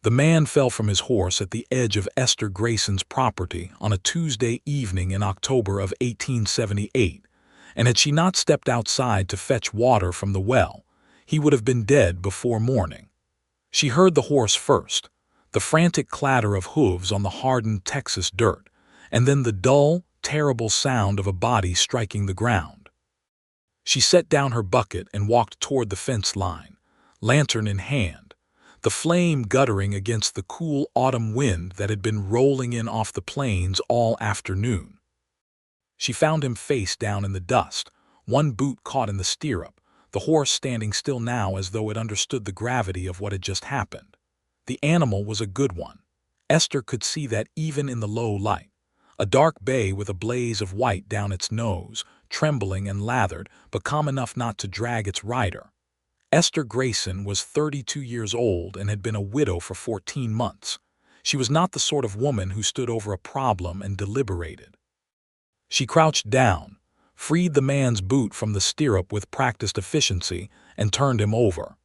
The man fell from his horse at the edge of Esther Grayson's property on a Tuesday evening in October of 1878, and had she not stepped outside to fetch water from the well, he would have been dead before morning. She heard the horse first, the frantic clatter of hooves on the hardened Texas dirt, and then the dull, terrible sound of a body striking the ground. She set down her bucket and walked toward the fence line, lantern in hand, the flame guttering against the cool autumn wind that had been rolling in off the plains all afternoon. She found him face down in the dust, one boot caught in the stirrup, the horse standing still now as though it understood the gravity of what had just happened. The animal was a good one. Esther could see that even in the low light. A dark bay with a blaze of white down its nose, trembling and lathered, but calm enough not to drag its rider. Esther Grayson was 32 years old and had been a widow for 14 months. She was not the sort of woman who stood over a problem and deliberated. She crouched down, freed the man's boot from the stirrup with practiced efficiency, and turned him over.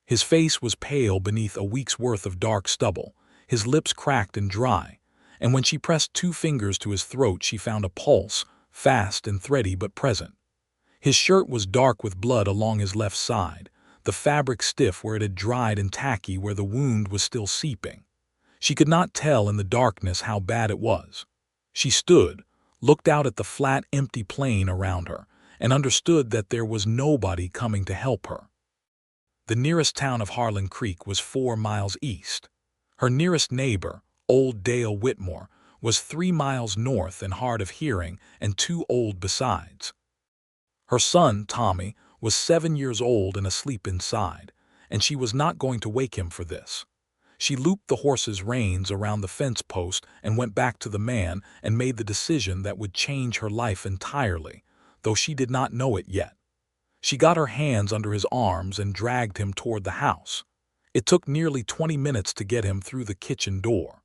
His face was pale beneath a week's worth of dark stubble, his lips cracked and dry, and when she pressed 2 fingers to his throat she found a pulse, fast and thready but present. His shirt was dark with blood along his left side, the fabric stiff where it had dried and tacky where the wound was still seeping. She could not tell in the darkness how bad it was. She stood, looked out at the flat, empty plain around her, and understood that there was nobody coming to help her. The nearest town of Harlan Creek was 4 miles east. Her nearest neighbor, old Dale Whitmore, was 3 miles north and hard of hearing and too old besides. Her son, Tommy, was 7 years old and asleep inside, and she was not going to wake him for this. She looped the horse's reins around the fence post and went back to the man and made the decision that would change her life entirely, though she did not know it yet. She got her hands under his arms and dragged him toward the house. It took nearly 20 minutes to get him through the kitchen door.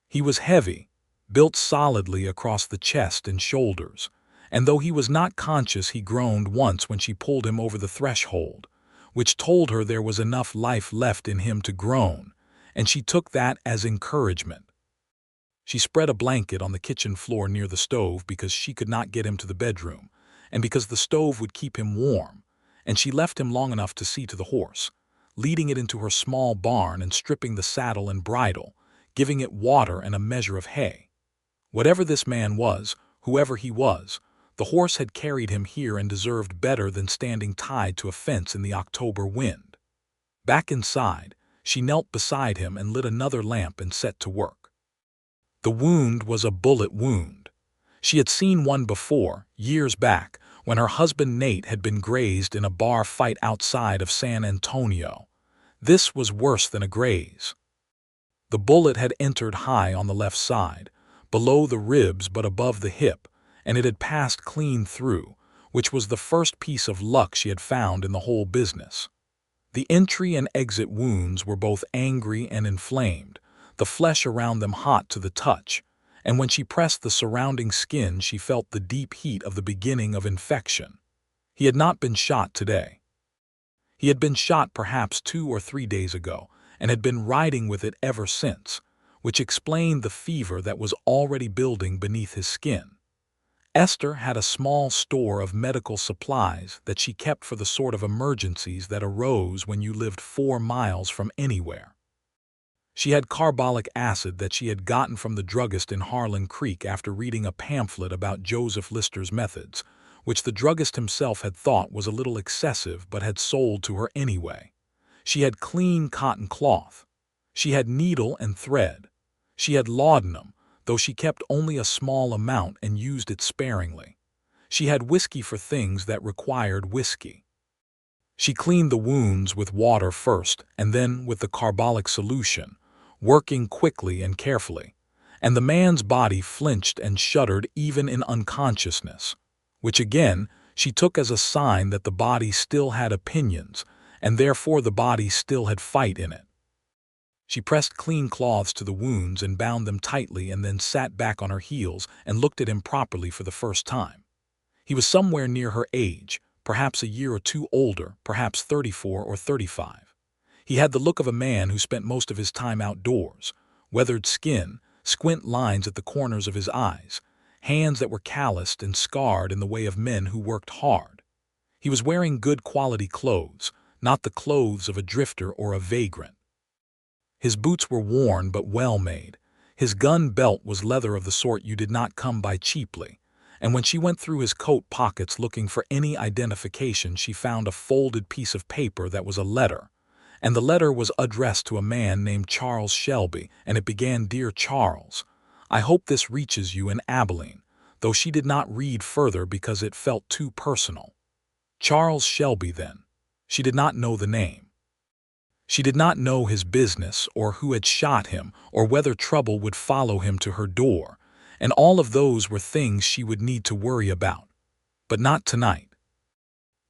He was heavy, built solidly across the chest and shoulders, and though he was not conscious he groaned once when she pulled him over the threshold, which told her there was enough life left in him to groan, and she took that as encouragement. She spread a blanket on the kitchen floor near the stove because she could not get him to the bedroom, and because the stove would keep him warm, and she left him long enough to see to the horse, leading it into her small barn and stripping the saddle and bridle, giving it water and a measure of hay. Whatever this man was, whoever he was, the horse had carried him here and deserved better than standing tied to a fence in the October wind. Back inside, she knelt beside him and lit another lamp and set to work. The wound was a bullet wound. She had seen one before, years back, when her husband Nate had been grazed in a bar fight outside of San Antonio. This was worse than a graze. The bullet had entered high on the left side, below the ribs but above the hip, and it had passed clean through, which was the first piece of luck she had found in the whole business. The entry and exit wounds were both angry and inflamed, the flesh around them hot to the touch, and when she pressed the surrounding skin she felt the deep heat of the beginning of infection. He had not been shot today. He had been shot perhaps 2 or 3 days ago, and had been riding with it ever since, which explained the fever that was already building beneath his skin. Esther had a small store of medical supplies that she kept for the sort of emergencies that arose when you lived 4 miles from anywhere. She had carbolic acid that she had gotten from the druggist in Harlan Creek after reading a pamphlet about Joseph Lister's methods, which the druggist himself had thought was a little excessive but had sold to her anyway. She had clean cotton cloth. She had needle and thread. She had laudanum, though she kept only a small amount and used it sparingly. She had whiskey for things that required whiskey. She cleaned the wounds with water first and then with the carbolic solution, working quickly and carefully, and the man's body flinched and shuddered even in unconsciousness, which again she took as a sign that the body still had opinions, and therefore the body still had fight in it. She pressed clean cloths to the wounds and bound them tightly and then sat back on her heels and looked at him properly for the first time. He was somewhere near her age, perhaps a year or 2 older, perhaps 34 or 35. He had the look of a man who spent most of his time outdoors, weathered skin, squint lines at the corners of his eyes, hands that were calloused and scarred in the way of men who worked hard. He was wearing good quality clothes, not the clothes of a drifter or a vagrant. His boots were worn but well made. His gun belt was leather of the sort you did not come by cheaply, and when she went through his coat pockets looking for any identification, she found a folded piece of paper that was a letter, and the letter was addressed to a man named Charles Shelby, and it began, "Dear Charles, I hope this reaches you in Abilene," though she did not read further because it felt too personal. Charles Shelby, then. She did not know the name. She did not know his business, or who had shot him, or whether trouble would follow him to her door, and all of those were things she would need to worry about. But not tonight.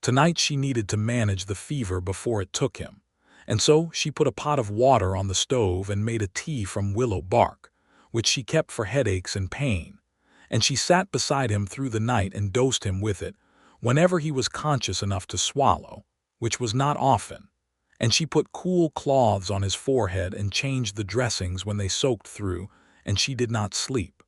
Tonight she needed to manage the fever before it took him, and so she put a pot of water on the stove and made a tea from willow bark, which she kept for headaches and pain, and she sat beside him through the night and dosed him with it whenever he was conscious enough to swallow, which was not often, and she put cool cloths on his forehead and changed the dressings when they soaked through, and she did not sleep.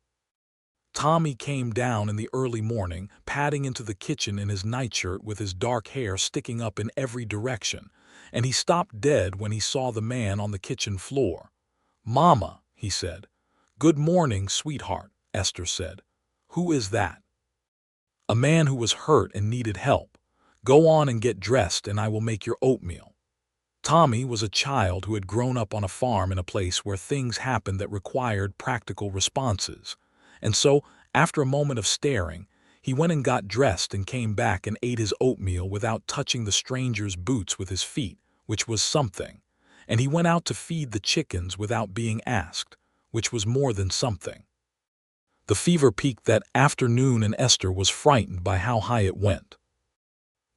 Tommy came down in the early morning, padding into the kitchen in his nightshirt with his dark hair sticking up in every direction, and he stopped dead when he saw the man on the kitchen floor. "Mama," he said. "Good morning, sweetheart," Esther said. "Who is that?" "A man who was hurt and needed help. Go on and get dressed and I will make your oatmeal." Tommy was a child who had grown up on a farm in a place where things happened that required practical responses, and so, after a moment of staring, he went and got dressed and came back and ate his oatmeal without touching the stranger's boots with his feet, which was something, and he went out to feed the chickens without being asked, which was more than something. The fever peaked that afternoon and Esther was frightened by how high it went.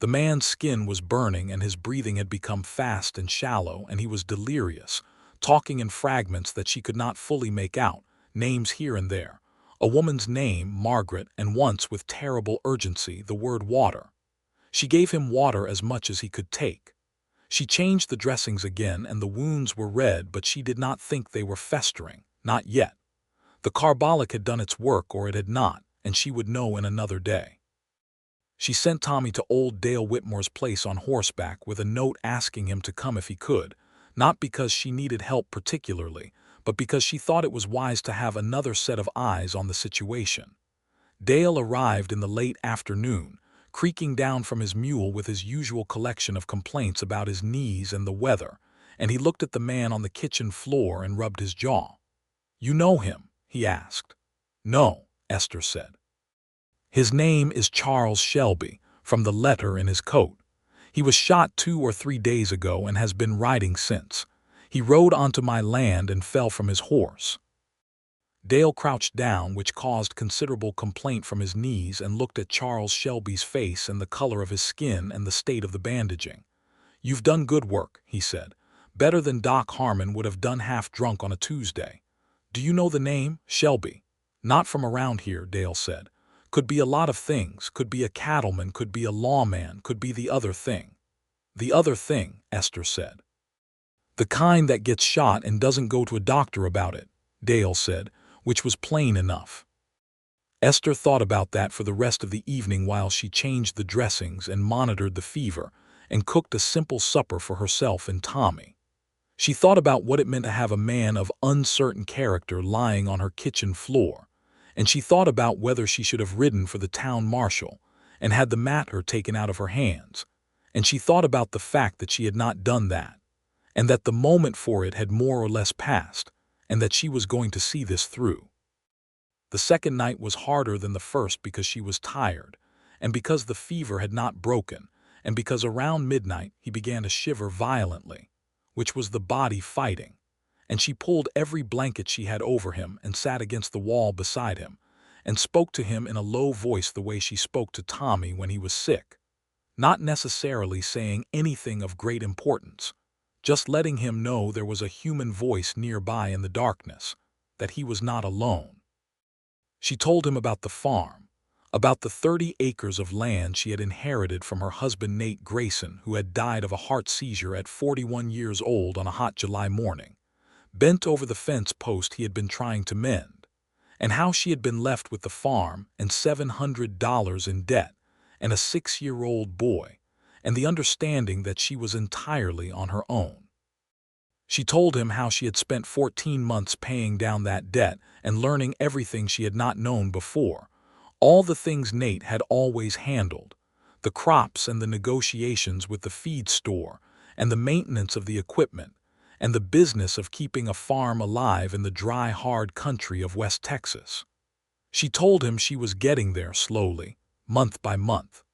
The man's skin was burning and his breathing had become fast and shallow, and he was delirious, talking in fragments that she could not fully make out, names here and there. A woman's name, Margaret, and once with terrible urgency the word water. She gave him water as much as he could take. She changed the dressings again and the wounds were red, but she did not think they were festering, not yet. The carbolic had done its work or it had not, and she would know in another day. She sent Tommy to old Dale Whitmore's place on horseback with a note asking him to come if he could, not because she needed help particularly, but because she thought it was wise to have another set of eyes on the situation. Dale arrived in the late afternoon, creaking down from his mule with his usual collection of complaints about his knees and the weather, and he looked at the man on the kitchen floor and rubbed his jaw. "You know him?" he asked. "No," Esther said. "His name is Charles Shelby, from the letter in his coat. He was shot 2 or 3 days ago and has been riding since. He rode onto my land and fell from his horse." Dale crouched down, which caused considerable complaint from his knees, and looked at Charles Shelby's face and the color of his skin and the state of the bandaging. "You've done good work," he said. "Better than Doc Harmon would have done half drunk on a Tuesday. Do you know the name, Shelby?" "Not from around here," Dale said. "Could be a lot of things, could be a cattleman, could be a lawman, could be the other thing." "The other thing," Esther said. "The kind that gets shot and doesn't go to a doctor about it," Dale said, which was plain enough. Esther thought about that for the rest of the evening while she changed the dressings and monitored the fever and cooked a simple supper for herself and Tommy. She thought about what it meant to have a man of uncertain character lying on her kitchen floor, and she thought about whether she should have ridden for the town marshal and had the matter taken out of her hands, and she thought about the fact that she had not done that, and that the moment for it had more or less passed, and that she was going to see this through. The second night was harder than the first because she was tired, and because the fever had not broken, and because around midnight he began to shiver violently, which was the body fighting, and she pulled every blanket she had over him and sat against the wall beside him, and spoke to him in a low voice the way she spoke to Tommy when he was sick, not necessarily saying anything of great importance, just letting him know there was a human voice nearby in the darkness, that he was not alone. She told him about the farm, About the 30 acres of land she had inherited from her husband Nate Grayson, who had died of a heart seizure at 41 years old on a hot July morning, bent over the fence post he had been trying to mend, and how she had been left with the farm and $700 in debt and a 6-year-old boy, and the understanding that she was entirely on her own. She told him how she had spent 14 months paying down that debt and learning everything she had not known before, all the things Nate had always handled, the crops and the negotiations with the feed store and the maintenance of the equipment and the business of keeping a farm alive in the dry, hard country of West Texas. She told him she was getting there slowly, month by month.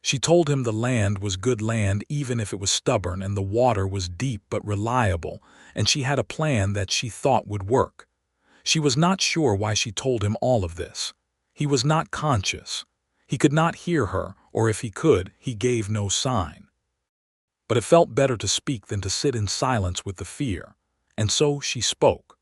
She told him the land was good land even if it was stubborn, and the water was deep but reliable, and she had a plan that she thought would work. She was not sure why she told him all of this. He was not conscious. He could not hear her, or if he could, he gave no sign. But it felt better to speak than to sit in silence with the fear, and so she spoke.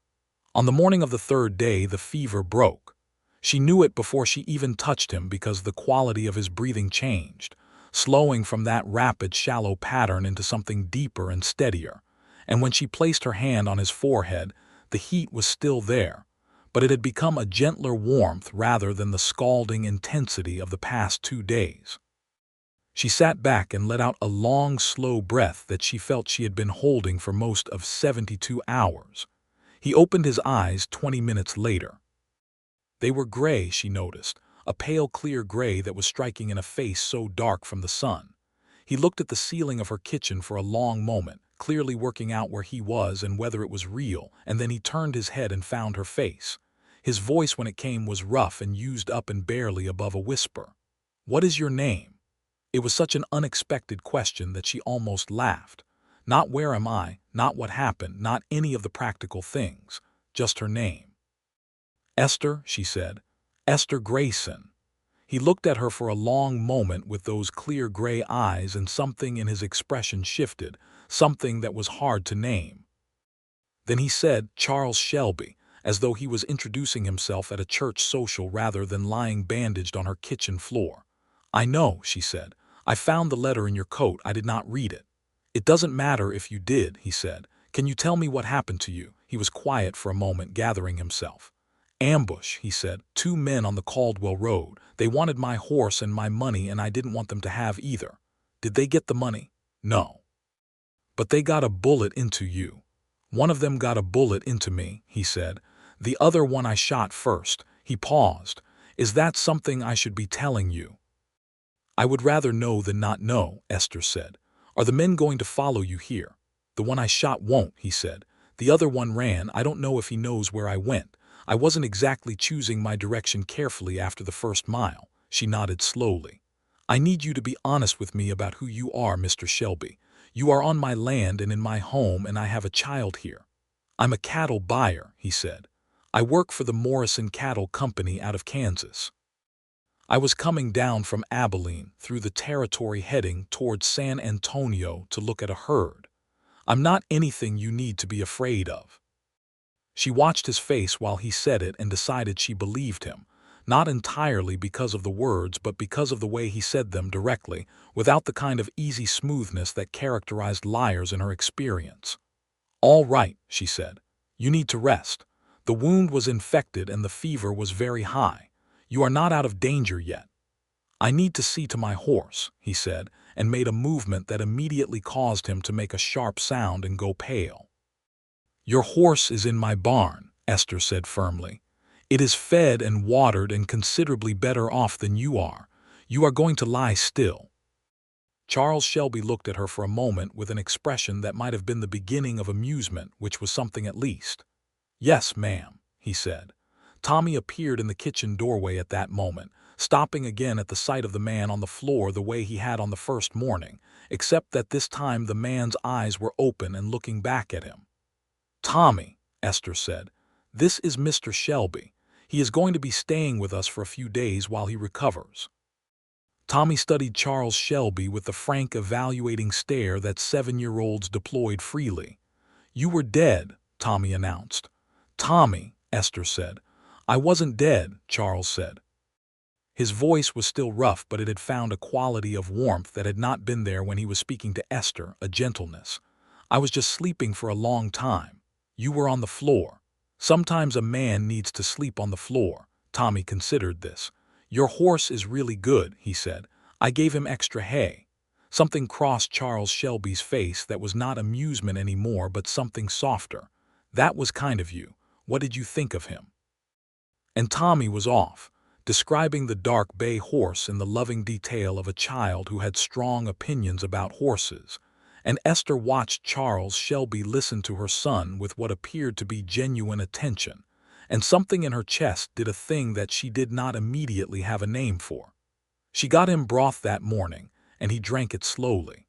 On the morning of the third day, the fever broke. She knew it before she even touched him because the quality of his breathing changed, slowing from that rapid, shallow pattern into something deeper and steadier. And when she placed her hand on his forehead, the heat was still there, but it had become a gentler warmth rather than the scalding intensity of the past 2 days. She sat back and let out a long, slow breath that she felt she had been holding for most of 72 hours. He opened his eyes 20 minutes later. They were gray, she noticed, a pale clear gray that was striking in a face so dark from the sun. He looked at the ceiling of her kitchen for a long moment, clearly working out where he was and whether it was real, and then he turned his head and found her face. His voice, when it came, was rough and used up and barely above a whisper. "What is your name?" It was such an unexpected question that she almost laughed. Not where am I, not what happened, not any of the practical things, just her name. "Esther," she said. "Esther Grayson." He looked at her for a long moment with those clear gray eyes, and something in his expression shifted, something that was hard to name. Then he said, "Charles Shelby," as though he was introducing himself at a church social rather than lying bandaged on her kitchen floor. "I know," she said. "I found the letter in your coat. I did not read it." "It doesn't matter if you did," he said. "Can you tell me what happened to you?" He was quiet for a moment, gathering himself. "Ambush," he said. "2 men on the Caldwell Road. They wanted my horse and my money, and I didn't want them to have either." "Did they get the money?" "No." "But they got a bullet into you." "One of them got a bullet into me," he said. "The other one I shot first." He paused. "Is that something I should be telling you?" "I would rather know than not know," Esther said. "Are the men going to follow you here?" "The one I shot won't," he said. "The other one ran. I don't know if he knows where I went. I wasn't exactly choosing my direction carefully after the first mile." She nodded slowly. "I need you to be honest with me about who you are, Mr. Shelby. You are on my land and in my home, and I have a child here." "I'm a cattle buyer," he said. "I work for the Morrison Cattle Company out of Kansas. I was coming down from Abilene through the territory heading towards San Antonio to look at a herd. I'm not anything you need to be afraid of." She watched his face while he said it and decided she believed him, not entirely because of the words but because of the way he said them directly, without the kind of easy smoothness that characterized liars in her experience. "All right," she said. "You need to rest. The wound was infected and the fever was very high. You are not out of danger yet." "I need to see to my horse," he said, and made a movement that immediately caused him to make a sharp sound and go pale. "Your horse is in my barn," Esther said firmly. "It is fed and watered and considerably better off than you are. You are going to lie still." Charles Shelby looked at her for a moment with an expression that might have been the beginning of amusement, which was something at least. "Yes, ma'am," he said. Tommy appeared in the kitchen doorway at that moment, stopping again at the sight of the man on the floor the way he had on the first morning, except that this time the man's eyes were open and looking back at him. "Tommy," Esther said, "this is Mr. Shelby. He is going to be staying with us for a few days while he recovers." Tommy studied Charles Shelby with the frank, evaluating stare that 7-year-olds deployed freely. "You were dead," Tommy announced. "Tommy," Esther said. "I wasn't dead," Charles said. His voice was still rough, but it had found a quality of warmth that had not been there when he was speaking to Esther, a gentleness. "I was just sleeping for a long time. You were on the floor. Sometimes a man needs to sleep on the floor." Tommy considered this. "Your horse is really good," he said. "I gave him extra hay." Something crossed Charles Shelby's face that was not amusement anymore, but something softer. "That was kind of you. What did you think of him?" And Tommy was off, describing the dark bay horse in the loving detail of a child who had strong opinions about horses. And Esther watched Charles Shelby listen to her son with what appeared to be genuine attention, and something in her chest did a thing that she did not immediately have a name for. She got him broth that morning, and he drank it slowly.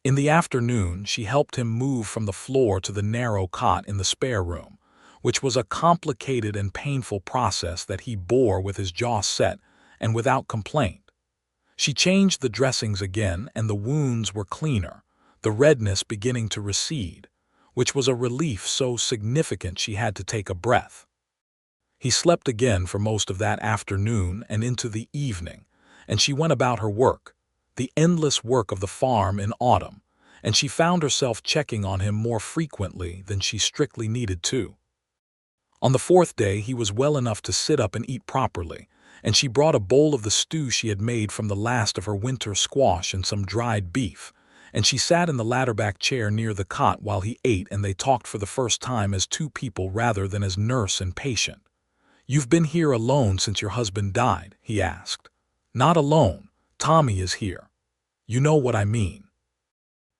In the afternoon, she helped him move from the floor to the narrow cot in the spare room, which was a complicated and painful process that he bore with his jaw set and without complaint. She changed the dressings again, and the wounds were cleaner, the redness beginning to recede, which was a relief so significant she had to take a breath. He slept again for most of that afternoon and into the evening, and she went about her work, the endless work of the farm in autumn, and she found herself checking on him more frequently than she strictly needed to. On the fourth day he was well enough to sit up and eat properly, and she brought a bowl of the stew she had made from the last of her winter squash and some dried beef, and she sat in the ladder-back chair near the cot while he ate, and they talked for the first time as two people rather than as nurse and patient. "You've been here alone since your husband died?" he asked. "Not alone. Tommy is here. You know what I mean."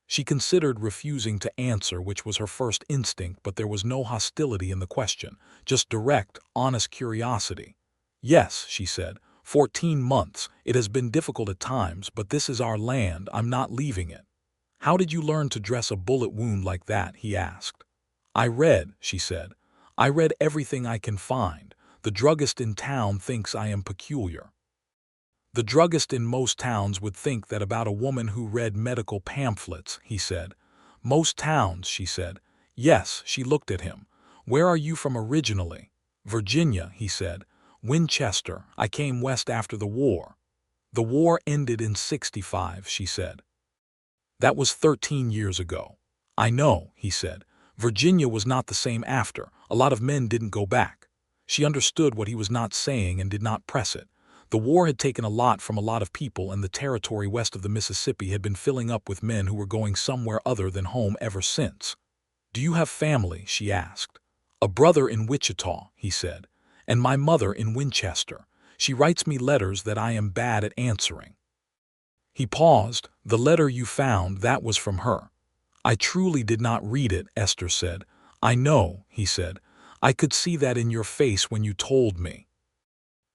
She considered refusing to answer, which was her first instinct, but there was no hostility in the question, just direct, honest curiosity. "Yes," she said, 14 months. It has been difficult at times, but this is our land. I'm not leaving it." "How did you learn to dress a bullet wound like that?" he asked. "I read," she said. "I read everything I can find. The druggist in town thinks I am peculiar." "The druggist in most towns would think that about a woman who read medical pamphlets," he said. "Most towns," she said. "Yes," she looked at him. "Where are you from originally?" "Virginia," he said. "Winchester. I came west after the war." "The war ended in '65, she said. "That was 13 years ago." "I know," he said. "Virginia was not the same after. A lot of men didn't go back." She understood what he was not saying and did not press it. The war had taken a lot from a lot of people, and the territory west of the Mississippi had been filling up with men who were going somewhere other than home ever since. "Do you have family?" she asked. "A brother in Wichita," he said, "and my mother in Winchester. She writes me letters that I am bad at answering." He paused. "The letter you found, that was from her." "I truly did not read it," Esther said. "I know," he said. "I could see that in your face when you told me."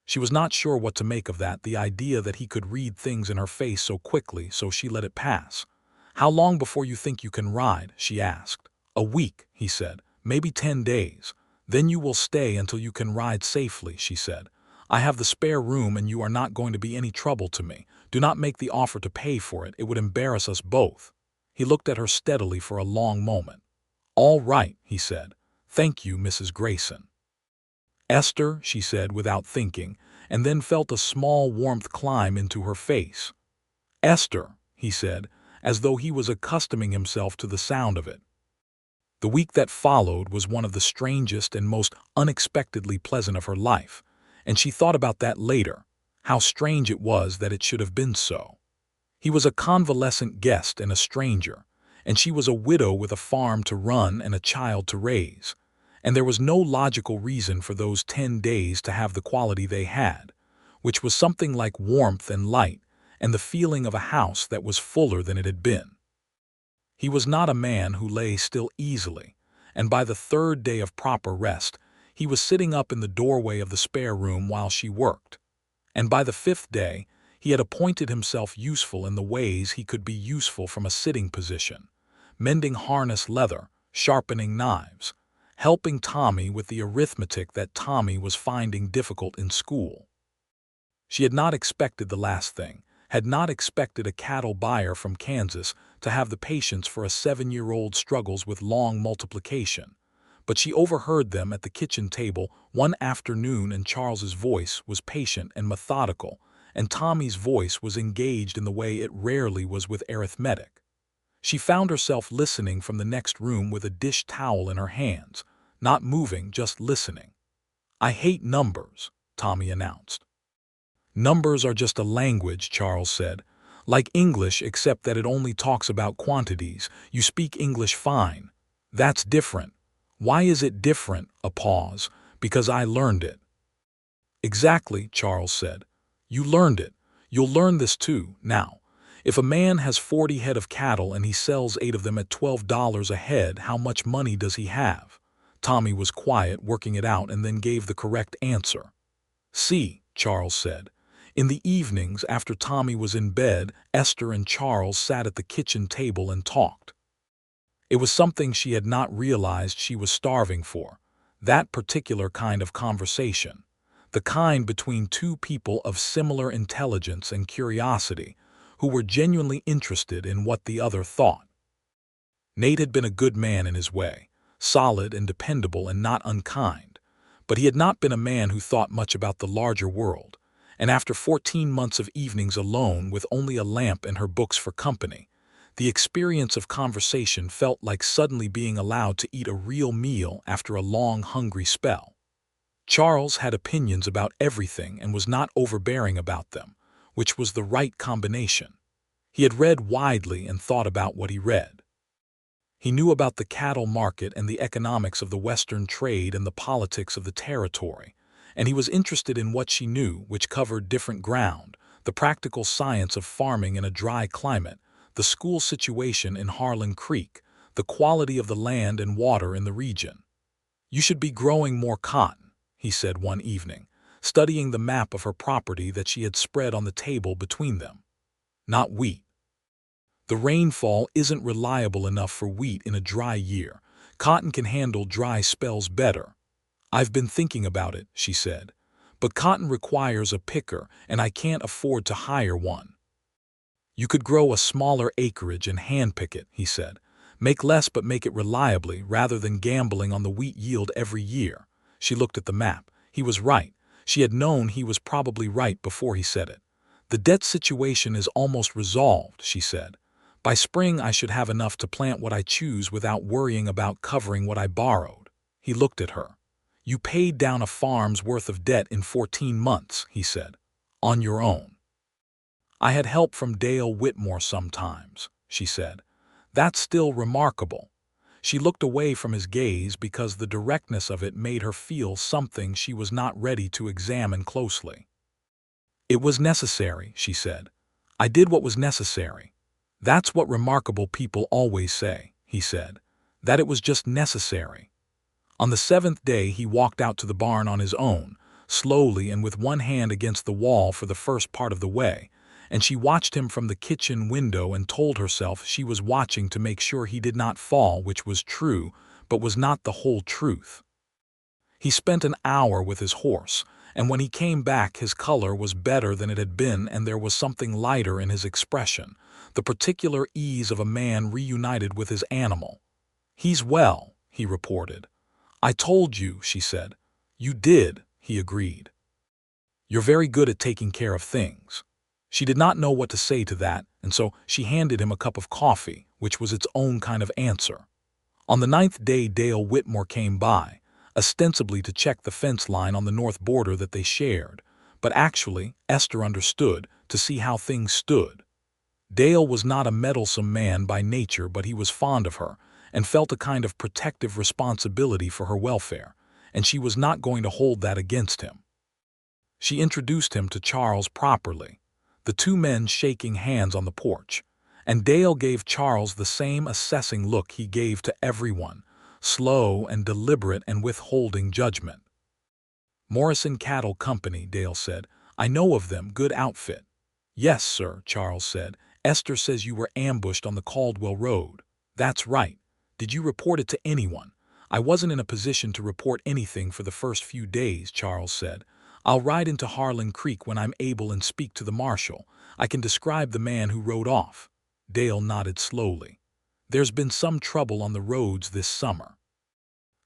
She was not sure what to make of that, the idea that he could read things in her face so quickly, so she let it pass. "How long before you think you can ride?" she asked. "A week," he said. "Maybe 10 days. Then you will stay until you can ride safely," she said. "I have the spare room and you are not going to be any trouble to me. Do not make the offer to pay for it. It would embarrass us both." He looked at her steadily for a long moment. "All right," he said. "Thank you, Mrs. Grayson." "Esther," she said without thinking, and then felt a small warmth climb into her face. "Esther," he said, as though he was accustoming himself to the sound of it. The week that followed was one of the strangest and most unexpectedly pleasant of her life, and she thought about that later, how strange it was that it should have been so. He was a convalescent guest and a stranger, and she was a widow with a farm to run and a child to raise. And there was no logical reason for those 10 days to have the quality they had, which was something like warmth and light and the feeling of a house that was fuller than it had been. He was not a man who lay still easily, and by the third day of proper rest, he was sitting up in the doorway of the spare room while she worked. And by the 5th day, he had appointed himself useful in the ways he could be useful from a sitting position, mending harness leather, sharpening knives, helping Tommy with the arithmetic that Tommy was finding difficult in school. She had not expected the last thing, had not expected a cattle buyer from Kansas to have the patience for a 7-year-old struggles with long multiplication, but she overheard them at the kitchen table one afternoon, and Charles's voice was patient and methodical, and Tommy's voice was engaged in the way it rarely was with arithmetic. She found herself listening from the next room with a dish towel in her hands, not moving, just listening. "I hate numbers," Tommy announced. "Numbers are just a language," Charles said. "Like English, except that it only talks about quantities. You speak English fine. That's different." "Why is it different?" A pause. "Because I learned it." "Exactly," Charles said. "You learned it. You'll learn this too. Now, if a man has 40 head of cattle and he sells 8 of them at $12 a head, how much money does he have?" Tommy was quiet, working it out, and then gave the correct answer. "See," Charles said. In the evenings, after Tommy was in bed, Esther and Charles sat at the kitchen table and talked. It was something she had not realized she was starving for, that particular kind of conversation, the kind between two people of similar intelligence and curiosity, who were genuinely interested in what the other thought. Nate had been a good man in his way, solid and dependable and not unkind, but he had not been a man who thought much about the larger world, and after 14 months of evenings alone with only a lamp and her books for company, the experience of conversation felt like suddenly being allowed to eat a real meal after a long, hungry spell. Charles had opinions about everything and was not overbearing about them, which was the right combination. He had read widely and thought about what he read. He knew about the cattle market and the economics of the Western trade and the politics of the territory, and he was interested in what she knew, which covered different ground: the practical science of farming in a dry climate, the school situation in Harlan Creek, the quality of the land and water in the region. "You should be growing more cotton," he said one evening, studying the map of her property that she had spread on the table between them. "Not wheat. The rainfall isn't reliable enough for wheat in a dry year. Cotton can handle dry spells better." "I've been thinking about it," she said. "But cotton requires a picker, and I can't afford to hire one." "You could grow a smaller acreage and handpick it," he said. "Make less but make it reliably, rather than gambling on the wheat yield every year." She looked at the map. He was right. She had known he was probably right before he said it. "The debt situation is almost resolved," she said. "By spring I should have enough to plant what I choose without worrying about covering what I borrowed." He looked at her. "You paid down a farm's worth of debt in 14 months, he said. "On your own." "I had help from Dale Whitmore sometimes," she said. "That's still remarkable." She looked away from his gaze because the directness of it made her feel something she was not ready to examine closely. "It was necessary," she said. "I did what was necessary." "That's what remarkable people always say," he said. "That it was just necessary." On the 7th day he walked out to the barn on his own, slowly and with one hand against the wall for the first part of the way, and she watched him from the kitchen window and told herself she was watching to make sure he did not fall, which was true, but was not the whole truth. He spent an hour with his horse, and when he came back his color was better than it had been, and there was something lighter in his expression, the particular ease of a man reunited with his animal. "He's well," he reported. "I told you," she said. "You did," he agreed. "You're very good at taking care of things." She did not know what to say to that, and so she handed him a cup of coffee, which was its own kind of answer. On the 9th day Dale Whitmore came by, ostensibly to check the fence line on the north border that they shared, but actually, Esther understood, to see how things stood. Dale was not a meddlesome man by nature, but he was fond of her, and felt a kind of protective responsibility for her welfare, and she was not going to hold that against him. She introduced him to Charles properly, the two men shaking hands on the porch, and Dale gave Charles the same assessing look he gave to everyone, slow and deliberate and withholding judgment. "Morrison Cattle Company," Dale said. "I know of them, good outfit." "Yes, sir," Charles said. "Esther says you were ambushed on the Caldwell Road." "That's right. Did you report it to anyone?" "I wasn't in a position to report anything for the first few days," Charles said. "I'll ride into Harlan Creek when I'm able and speak to the marshal. I can describe the man who rode off." Dale nodded slowly. "There's been some trouble on the roads this summer."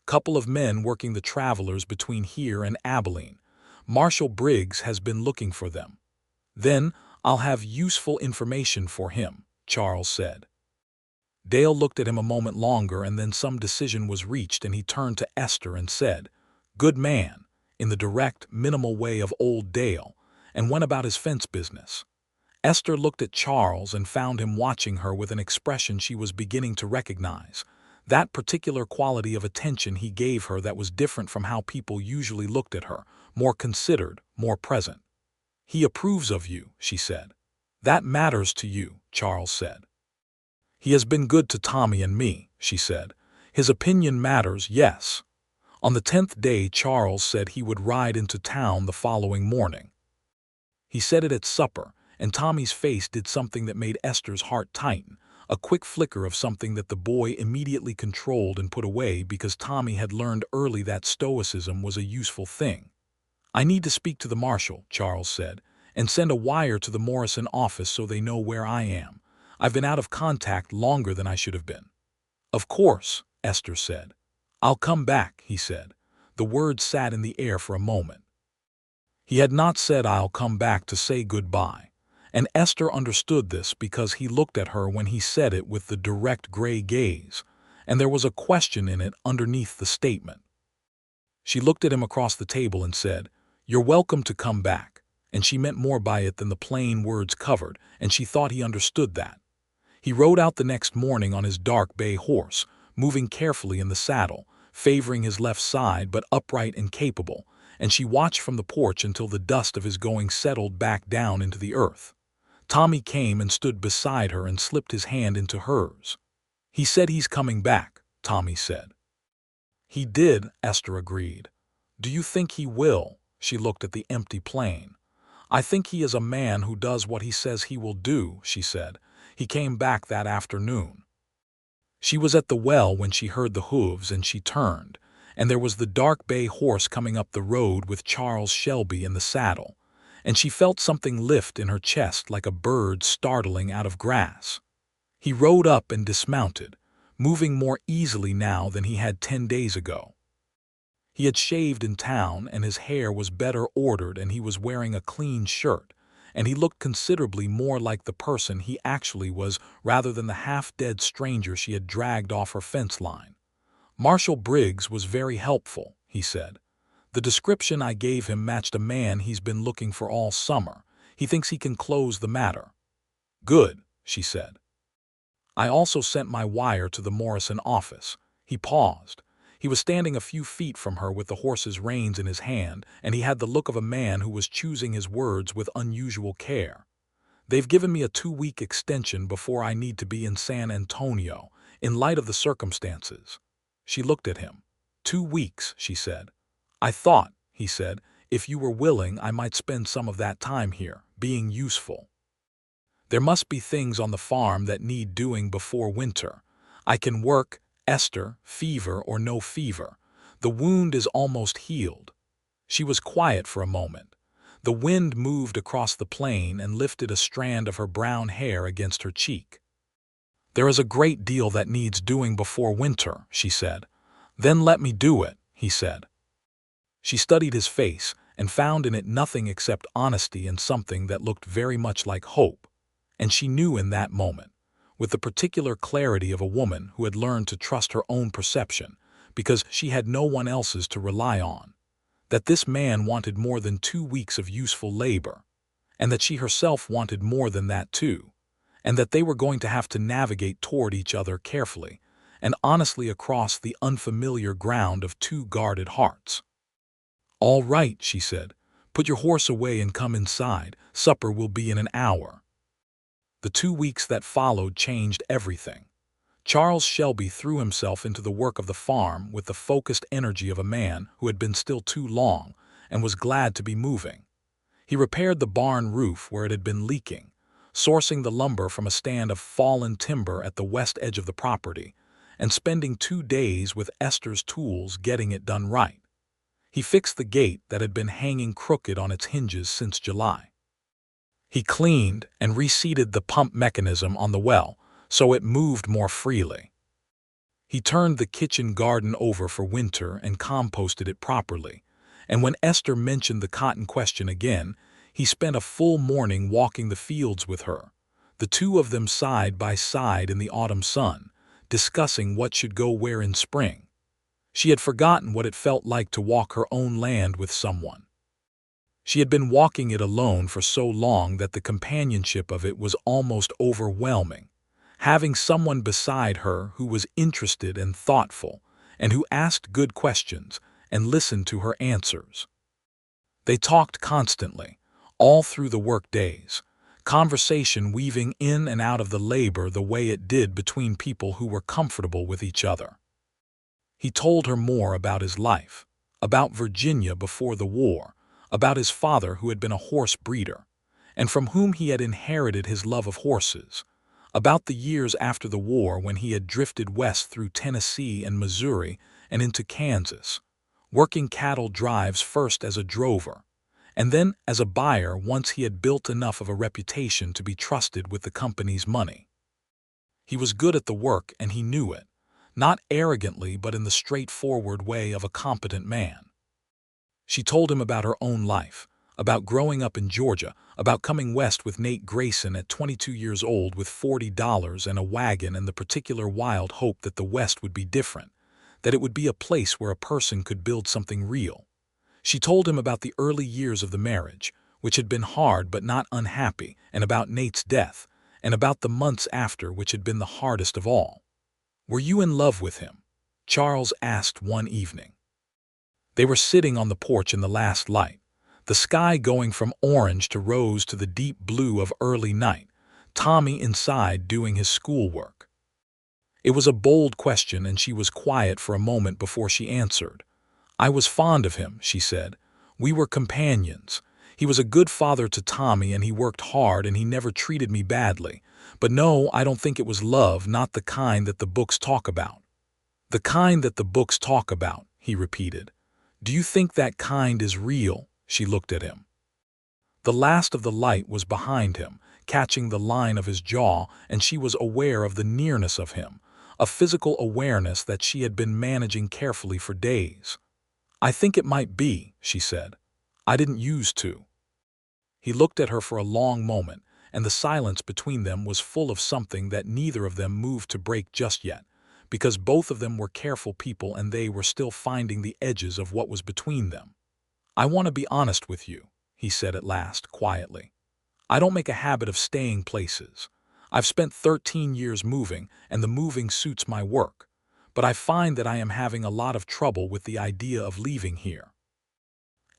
Couple of men working the travelers between here and Abilene. Marshal Briggs has been looking for them. Then I'll have useful information for him, Charles said. Dale looked at him a moment longer, and then some decision was reached, and he turned to Esther and said, "Good man," in the direct, minimal way of old Dale, and went about his fence business. Esther looked at Charles and found him watching her with an expression she was beginning to recognize. That particular quality of attention he gave her that was different from how people usually looked at her, more considered, more present. "He approves of you," she said. "That matters to you," Charles said. "He has been good to Tommy and me," she said. "His opinion matters, yes." On the 10th day, Charles said he would ride into town the following morning. He said it at supper, and Tommy's face did something that made Esther's heart tighten, a quick flicker of something that the boy immediately controlled and put away because Tommy had learned early that stoicism was a useful thing. "I need to speak to the marshal," Charles said, "and send a wire to the Morrison office so they know where I am. I've been out of contact longer than I should have been." "Of course," Esther said. "I'll come back," he said. The words sat in the air for a moment. He had not said "I'll come back" to say goodbye, and Esther understood this because he looked at her when he said it with the direct gray gaze, and there was a question in it underneath the statement. She looked at him across the table and said, "You're welcome to come back," and she meant more by it than the plain words covered, and she thought he understood that. He rode out the next morning on his dark bay horse, moving carefully in the saddle, favoring his left side but upright and capable, and she watched from the porch until the dust of his going settled back down into the earth. Tommy came and stood beside her and slipped his hand into hers. "He said he's coming back," Tommy said. "He did," Esther agreed. "Do you think he will?" She looked at the empty plain. "I think he is a man who does what he says he will do," she said. "He came back that afternoon." She was at the well when she heard the hooves, and she turned, and there was the dark bay horse coming up the road with Charles Shelby in the saddle, and she felt something lift in her chest like a bird startling out of grass. He rode up and dismounted, moving more easily now than he had 10 days ago. He had shaved in town, and his hair was better ordered, and he was wearing a clean shirt, and he looked considerably more like the person he actually was rather than the half-dead stranger she had dragged off her fence line. "Marshal Briggs was very helpful," he said. "The description I gave him matched a man he's been looking for all summer. He thinks he can close the matter." "Good," she said. "I also sent my wire to the Morrison office." He paused. He was standing a few feet from her with the horse's reins in his hand, and he had the look of a man who was choosing his words with unusual care. "They've given me a 2-week extension before I need to be in San Antonio, in light of the circumstances." She looked at him. "2 weeks," she said. "I thought," he said, "if you were willing, I might spend some of that time here, being useful. There must be things on the farm that need doing before winter. I can work, Esther, fever or no fever. The wound is almost healed." She was quiet for a moment. The wind moved across the plain and lifted a strand of her brown hair against her cheek. "There is a great deal that needs doing before winter," she said. "Then let me do it," he said. She studied his face and found in it nothing except honesty and something that looked very much like hope. And she knew in that moment, with the particular clarity of a woman who had learned to trust her own perception, because she had no one else's to rely on, that this man wanted more than 2 weeks of useful labor, and that she herself wanted more than that too, and that they were going to have to navigate toward each other carefully and honestly across the unfamiliar ground of 2 guarded hearts. "All right," she said. "Put your horse away and come inside. Supper will be in an hour." The 2 weeks that followed changed everything. Charles Shelby threw himself into the work of the farm with the focused energy of a man who had been still too long and was glad to be moving. He repaired the barn roof where it had been leaking, sourcing the lumber from a stand of fallen timber at the west edge of the property, and spending 2 days with Esther's tools getting it done right. He fixed the gate that had been hanging crooked on its hinges since July. He cleaned and reseated the pump mechanism on the well so it moved more freely. He turned the kitchen garden over for winter and composted it properly, and when Esther mentioned the cotton question again, he spent a full morning walking the fields with her, the two of them side by side in the autumn sun, discussing what should go where in spring. She had forgotten what it felt like to walk her own land with someone. She had been walking it alone for so long that the companionship of it was almost overwhelming. Having someone beside her who was interested and thoughtful, and who asked good questions and listened to her answers. They talked constantly, all through the work days, conversation weaving in and out of the labor the way it did between people who were comfortable with each other. He told her more about his life, about Virginia before the war, about his father who had been a horse breeder, and from whom he had inherited his love of horses, about the years after the war when he had drifted west through Tennessee and Missouri and into Kansas, working cattle drives first as a drover, and then as a buyer once he had built enough of a reputation to be trusted with the company's money. He was good at the work and he knew it, not arrogantly but in the straightforward way of a competent man. She told him about her own life, about growing up in Georgia, about coming west with Nate Grayson at 22 years old with $40 and a wagon and the particular wild hope that the West would be different, that it would be a place where a person could build something real. She told him about the early years of the marriage, which had been hard but not unhappy, and about Nate's death, and about the months after which had been the hardest of all. "Were you in love with him?" Charles asked one evening. They were sitting on the porch in the last light, the sky going from orange to rose to the deep blue of early night, Tommy inside doing his schoolwork. It was a bold question and she was quiet for a moment before she answered. "I was fond of him," she said. "We were companions. He was a good father to Tommy and he worked hard and he never treated me badly. But no, I don't think it was love, not the kind that the books talk about." "The kind that the books talk about," he repeated. "Do you think that kind is real?" She looked at him. The last of the light was behind him, catching the line of his jaw, and she was aware of the nearness of him, a physical awareness that she had been managing carefully for days. "I think it might be," she said. "I didn't use to." He looked at her for a long moment, and the silence between them was full of something that neither of them moved to break just yet, because both of them were careful people and they were still finding the edges of what was between them. "I want to be honest with you," he said at last, quietly. "I don't make a habit of staying places. I've spent 13 years moving, and the moving suits my work, but I find that I am having a lot of trouble with the idea of leaving here."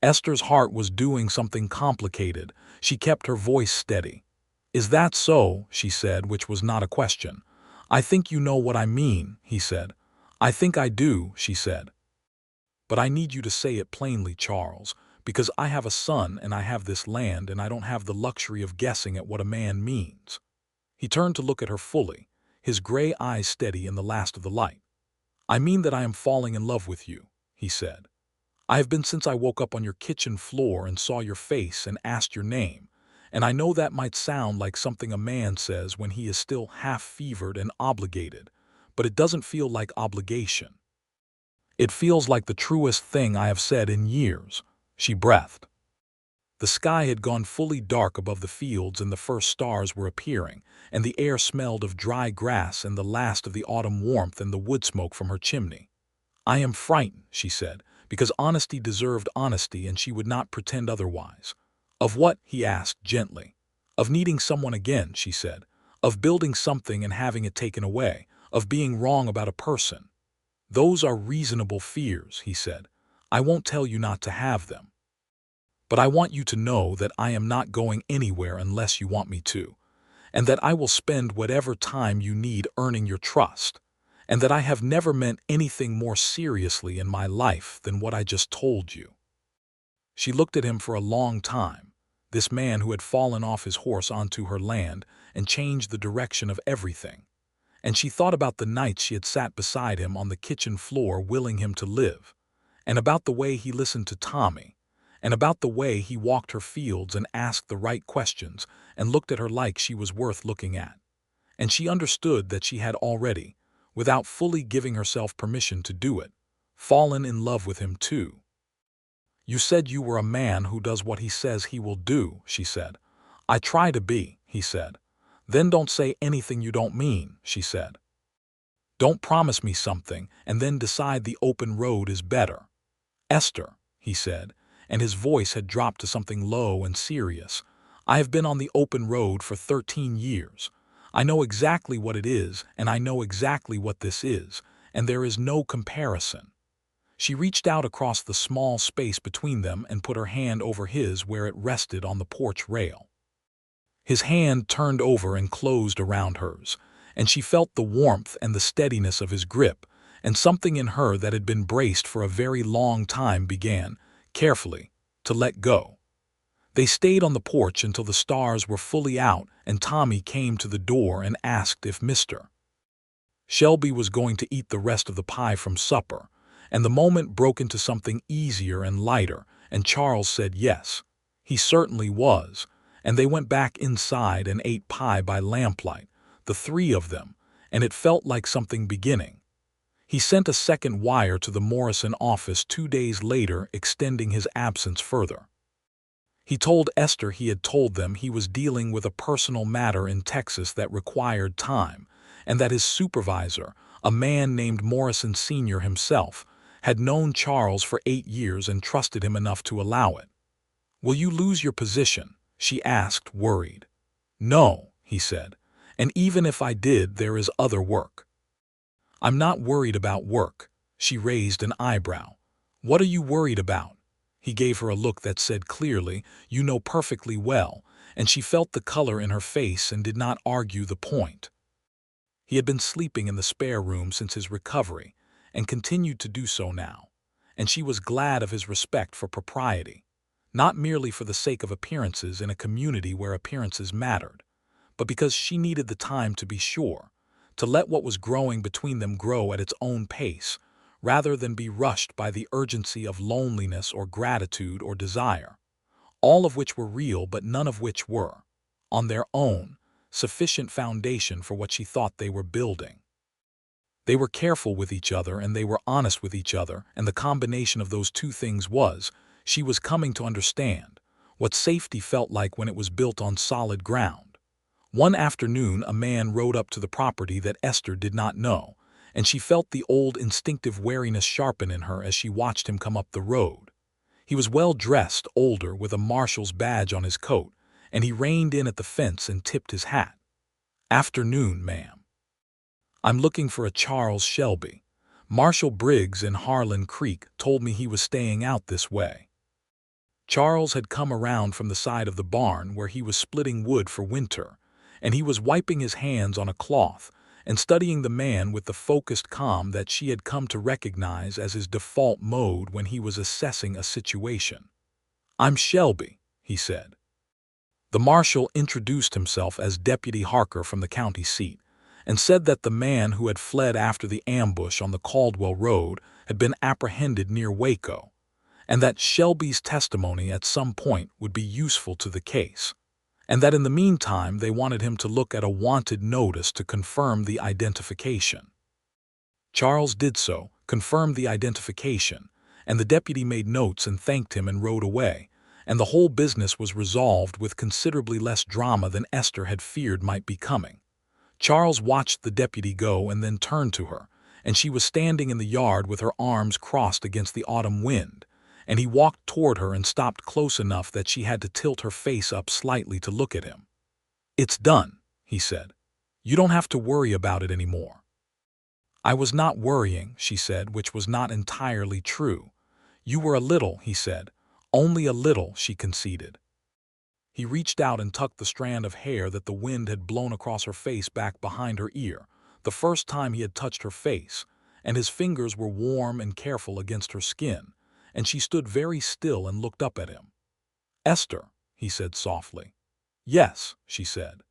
Esther's heart was doing something complicated. She kept her voice steady. "Is that so?" she said, which was not a question. "I think you know what I mean," he said. "I think I do," she said. "But I need you to say it plainly, Charles, because I have a son and I have this land and I don't have the luxury of guessing at what a man means." He turned to look at her fully, his gray eyes steady in the last of the light. "I mean that I am falling in love with you," he said. "I have been since I woke up on your kitchen floor and saw your face and asked your name, and I know that might sound like something a man says when he is still half-fevered and obligated, but it doesn't feel like obligation. It feels like the truest thing I have said in years," she breathed. The sky had gone fully dark above the fields and the first stars were appearing, and the air smelled of dry grass and the last of the autumn warmth and the wood smoke from her chimney. "I am frightened," she said, because honesty deserved honesty and she would not pretend otherwise. "Of what?" he asked gently. "Of needing someone again," she said. "Of building something and having it taken away. Of being wrong about a person." "Those are reasonable fears," he said. "I won't tell you not to have them. But I want you to know that I am not going anywhere unless you want me to, and that I will spend whatever time you need earning your trust, and that I have never meant anything more seriously in my life than what I just told you." She looked at him for a long time, this man who had fallen off his horse onto her land and changed the direction of everything. And she thought about the nights she had sat beside him on the kitchen floor willing him to live, and about the way he listened to Tommy, and about the way he walked her fields and asked the right questions and looked at her like she was worth looking at. And she understood that she had already, without fully giving herself permission to do it. Fallen in love with him too. "You said you were a man who does what he says he will do," she said. "I try to be," he said. "Then don't say anything you don't mean," she said. "Don't promise me something and then decide the open road is better." "Esther," he said, and his voice had dropped to something low and serious, "I have been on the open road for 13 years. I know exactly what it is, and I know exactly what this is, and there is no comparison." She reached out across the small space between them and put her hand over his where it rested on the porch rail. His hand turned over and closed around hers, and she felt the warmth and the steadiness of his grip, and something in her that had been braced for a very long time began, carefully, to let go. They stayed on the porch until the stars were fully out and Tommy came to the door and asked if Mr. Shelby was going to eat the rest of the pie from supper, and the moment broke into something easier and lighter, and Charles said yes. He certainly was, and they went back inside and ate pie by lamplight, the three of them, and it felt like something beginning. He sent a second wire to the Morrison office 2 days later extending his absence further. He told Esther he had told them he was dealing with a personal matter in Texas that required time, and that his supervisor, a man named Morrison Sr. himself, had known Charles for 8 years and trusted him enough to allow it. "Will you lose your position?" she asked, worried. "No," he said, "and even if I did, there is other work." "I'm not worried about work." She raised an eyebrow. "What are you worried about?" He gave her a look that said clearly, "You know perfectly well," and she felt the color in her face and did not argue the point. He had been sleeping in the spare room since his recovery, and continued to do so now, and she was glad of his respect for propriety, not merely for the sake of appearances in a community where appearances mattered, but because she needed the time to be sure, to let what was growing between them grow at its own pace, rather than be rushed by the urgency of loneliness or gratitude or desire, all of which were real but none of which were, on their own, sufficient foundation for what she thought they were building. They were careful with each other and they were honest with each other, and the combination of those two things was, she was coming to understand, what safety felt like when it was built on solid ground. One afternoon a man rode up to the property that Esther did not know, and she felt the old instinctive wariness sharpen in her as she watched him come up the road. He was well dressed, older, with a marshal's badge on his coat, and he reined in at the fence and tipped his hat. "Afternoon, ma'am. I'm looking for a Charles Shelby. Marshal Briggs in Harlan Creek told me he was staying out this way." Charles had come around from the side of the barn where he was splitting wood for winter, and he was wiping his hands on a cloth and studying the man with the focused calm that she had come to recognize as his default mode when he was assessing a situation. "I'm Shelby," he said. The marshal introduced himself as Deputy Harker from the county seat, and said that the man who had fled after the ambush on the Caldwell Road had been apprehended near Waco, and that Shelby's testimony at some point would be useful to the case, and that in the meantime they wanted him to look at a wanted notice to confirm the identification. Charles did so, confirmed the identification, and the deputy made notes and thanked him and rode away, and the whole business was resolved with considerably less drama than Esther had feared might be coming. Charles watched the deputy go and then turned to her, and she was standing in the yard with her arms crossed against the autumn wind, and he walked toward her and stopped close enough that she had to tilt her face up slightly to look at him. "It's done," he said. "You don't have to worry about it anymore." "I was not worrying," she said, which was not entirely true. "You were a little," he said. "Only a little," she conceded. He reached out and tucked the strand of hair that the wind had blown across her face back behind her ear, the first time he had touched her face, and his fingers were warm and careful against her skin, and she stood very still and looked up at him. "Esther," he said softly. "Yes," she said,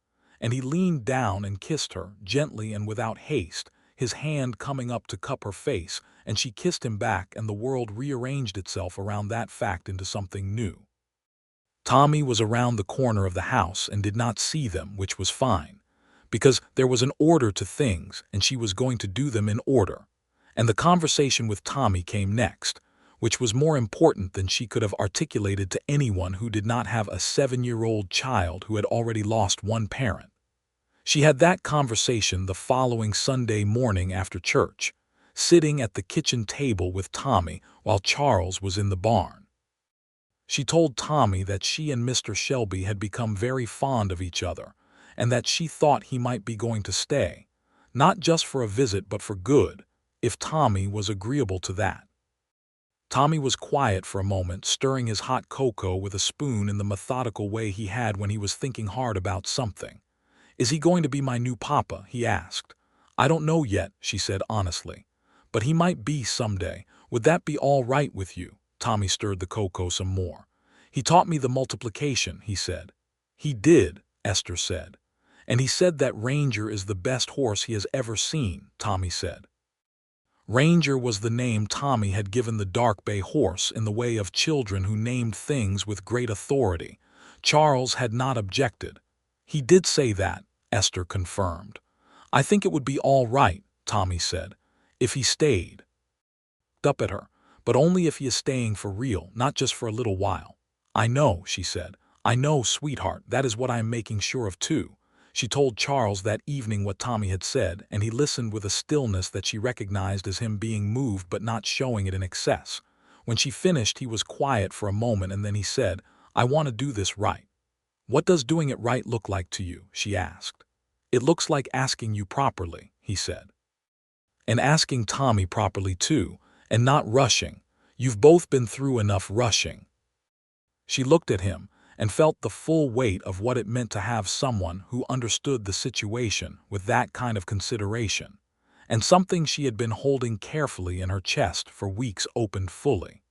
and he leaned down and kissed her, gently and without haste, his hand coming up to cup her face, and she kissed him back, and the world rearranged itself around that fact into something new. Tommy was around the corner of the house and did not see them, which was fine, because there was an order to things and she was going to do them in order. And the conversation with Tommy came next, which was more important than she could have articulated to anyone who did not have a 7-year-old child who had already lost one parent. She had that conversation the following Sunday morning after church, sitting at the kitchen table with Tommy while Charles was in the barn. She told Tommy that she and Mr. Shelby had become very fond of each other, and that she thought he might be going to stay, not just for a visit but for good, if Tommy was agreeable to that. Tommy was quiet for a moment, stirring his hot cocoa with a spoon in the methodical way he had when he was thinking hard about something. "Is he going to be my new papa?" he asked. "I don't know yet," she said honestly. "But he might be someday. Would that be all right with you?" Tommy stirred the cocoa some more. "He taught me the multiplication," he said. "He did," Esther said. "And he said that Ranger is the best horse he has ever seen," Tommy said. Ranger was the name Tommy had given the dark bay horse in the way of children who named things with great authority. Charles had not objected. "He did say that," Esther confirmed. "I think it would be all right," Tommy said, "if he stayed." Up at her, "But only if he is staying for real, not just for a little while." "I know," she said. "I know, sweetheart, that is what I am making sure of too." She told Charles that evening what Tommy had said, and he listened with a stillness that she recognized as him being moved but not showing it in excess. When she finished, he was quiet for a moment, and then he said, "I want to do this right." "What does doing it right look like to you?" she asked. "It looks like asking you properly," he said. "And asking Tommy properly too, and not rushing. You've both been through enough rushing." She looked at him and felt the full weight of what it meant to have someone who understood the situation with that kind of consideration, and something she had been holding carefully in her chest for weeks opened fully.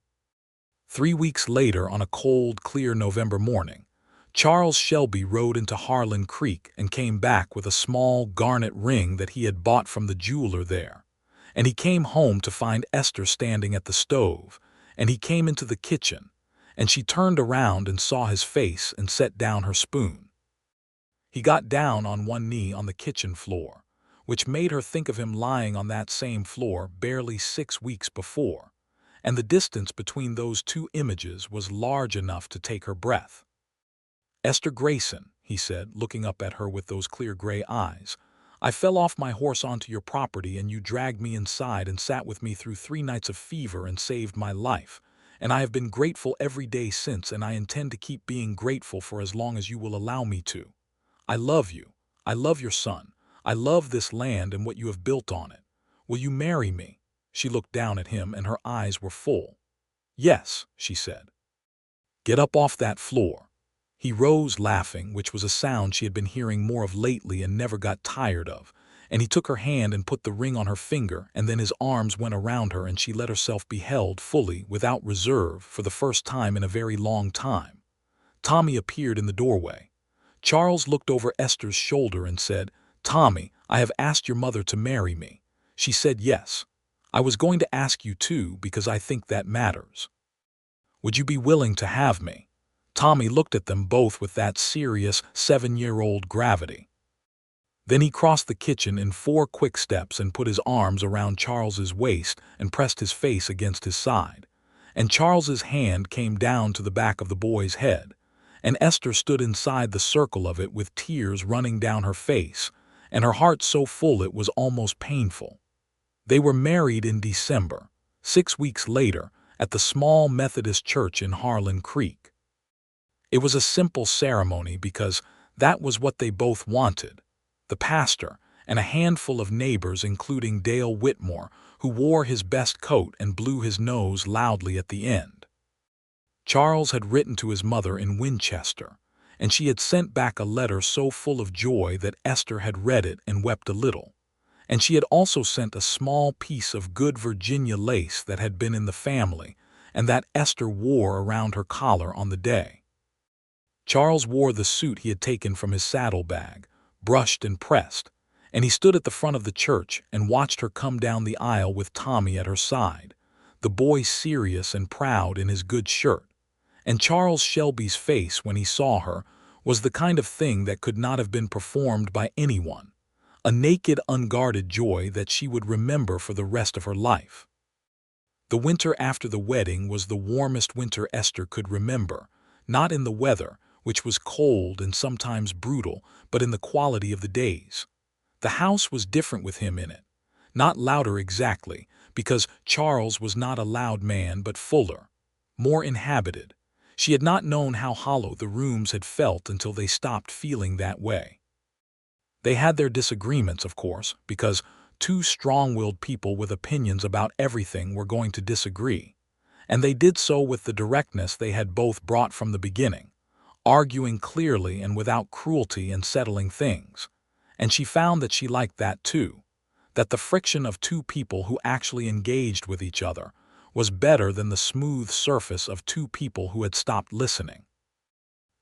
3 weeks later, on a cold, clear November morning, Charles Shelby rode into Harlan Creek and came back with a small garnet ring that he had bought from the jeweler there. And he came home to find Esther standing at the stove, and he came into the kitchen, and she turned around and saw his face and set down her spoon. He got down on one knee on the kitchen floor, which made her think of him lying on that same floor barely 6 weeks before, and the distance between those two images was large enough to take her breath. "Esther Grayson," he said, looking up at her with those clear gray eyes, "I fell off my horse onto your property and you dragged me inside and sat with me through 3 nights of fever and saved my life. And I have been grateful every day since, and I intend to keep being grateful for as long as you will allow me to. I love you. I love your son. I love this land and what you have built on it. Will you marry me?" She looked down at him and her eyes were full. "Yes," she said. "Get up off that floor." He rose laughing, which was a sound she had been hearing more of lately and never got tired of, and he took her hand and put the ring on her finger, and then his arms went around her and she let herself be held fully, without reserve, for the first time in a very long time. Tommy appeared in the doorway. Charles looked over Esther's shoulder and said, "Tommy, I have asked your mother to marry me." She said yes. "I was going to ask you too, because I think that matters. Would you be willing to have me?" Tommy looked at them both with that serious 7-year-old gravity. Then he crossed the kitchen in 4 quick steps and put his arms around Charles's waist and pressed his face against his side. And Charles's hand came down to the back of the boy's head, and Esther stood inside the circle of it with tears running down her face, and her heart so full it was almost painful. They were married in December, 6 weeks later, at the small Methodist church in Harlan Creek. It was a simple ceremony because that was what they both wanted. The pastor and a handful of neighbors, including Dale Whitmore, who wore his best coat and blew his nose loudly at the end. Charles had written to his mother in Winchester, and she had sent back a letter so full of joy that Esther had read it and wept a little. And she had also sent a small piece of good Virginia lace that had been in the family, and that Esther wore around her collar on the day. Charles wore the suit he had taken from his saddlebag, brushed and pressed, and he stood at the front of the church and watched her come down the aisle with Tommy at her side, the boy serious and proud in his good shirt. And Charles Shelby's face when he saw her was the kind of thing that could not have been performed by anyone. a naked, unguarded joy that she would remember for the rest of her life. The winter after the wedding was the warmest winter Esther could remember, not in the weather, which was cold and sometimes brutal, but in the quality of the days. The house was different with him in it. Not louder exactly, because Charles was not a loud man, but fuller, more inhabited. She had not known how hollow the rooms had felt until they stopped feeling that way. They had their disagreements, of course, because two strong-willed people with opinions about everything were going to disagree, and they did so with the directness they had both brought from the beginning, arguing clearly and without cruelty and settling things. And she found that she liked that too, that the friction of two people who actually engaged with each other was better than the smooth surface of two people who had stopped listening.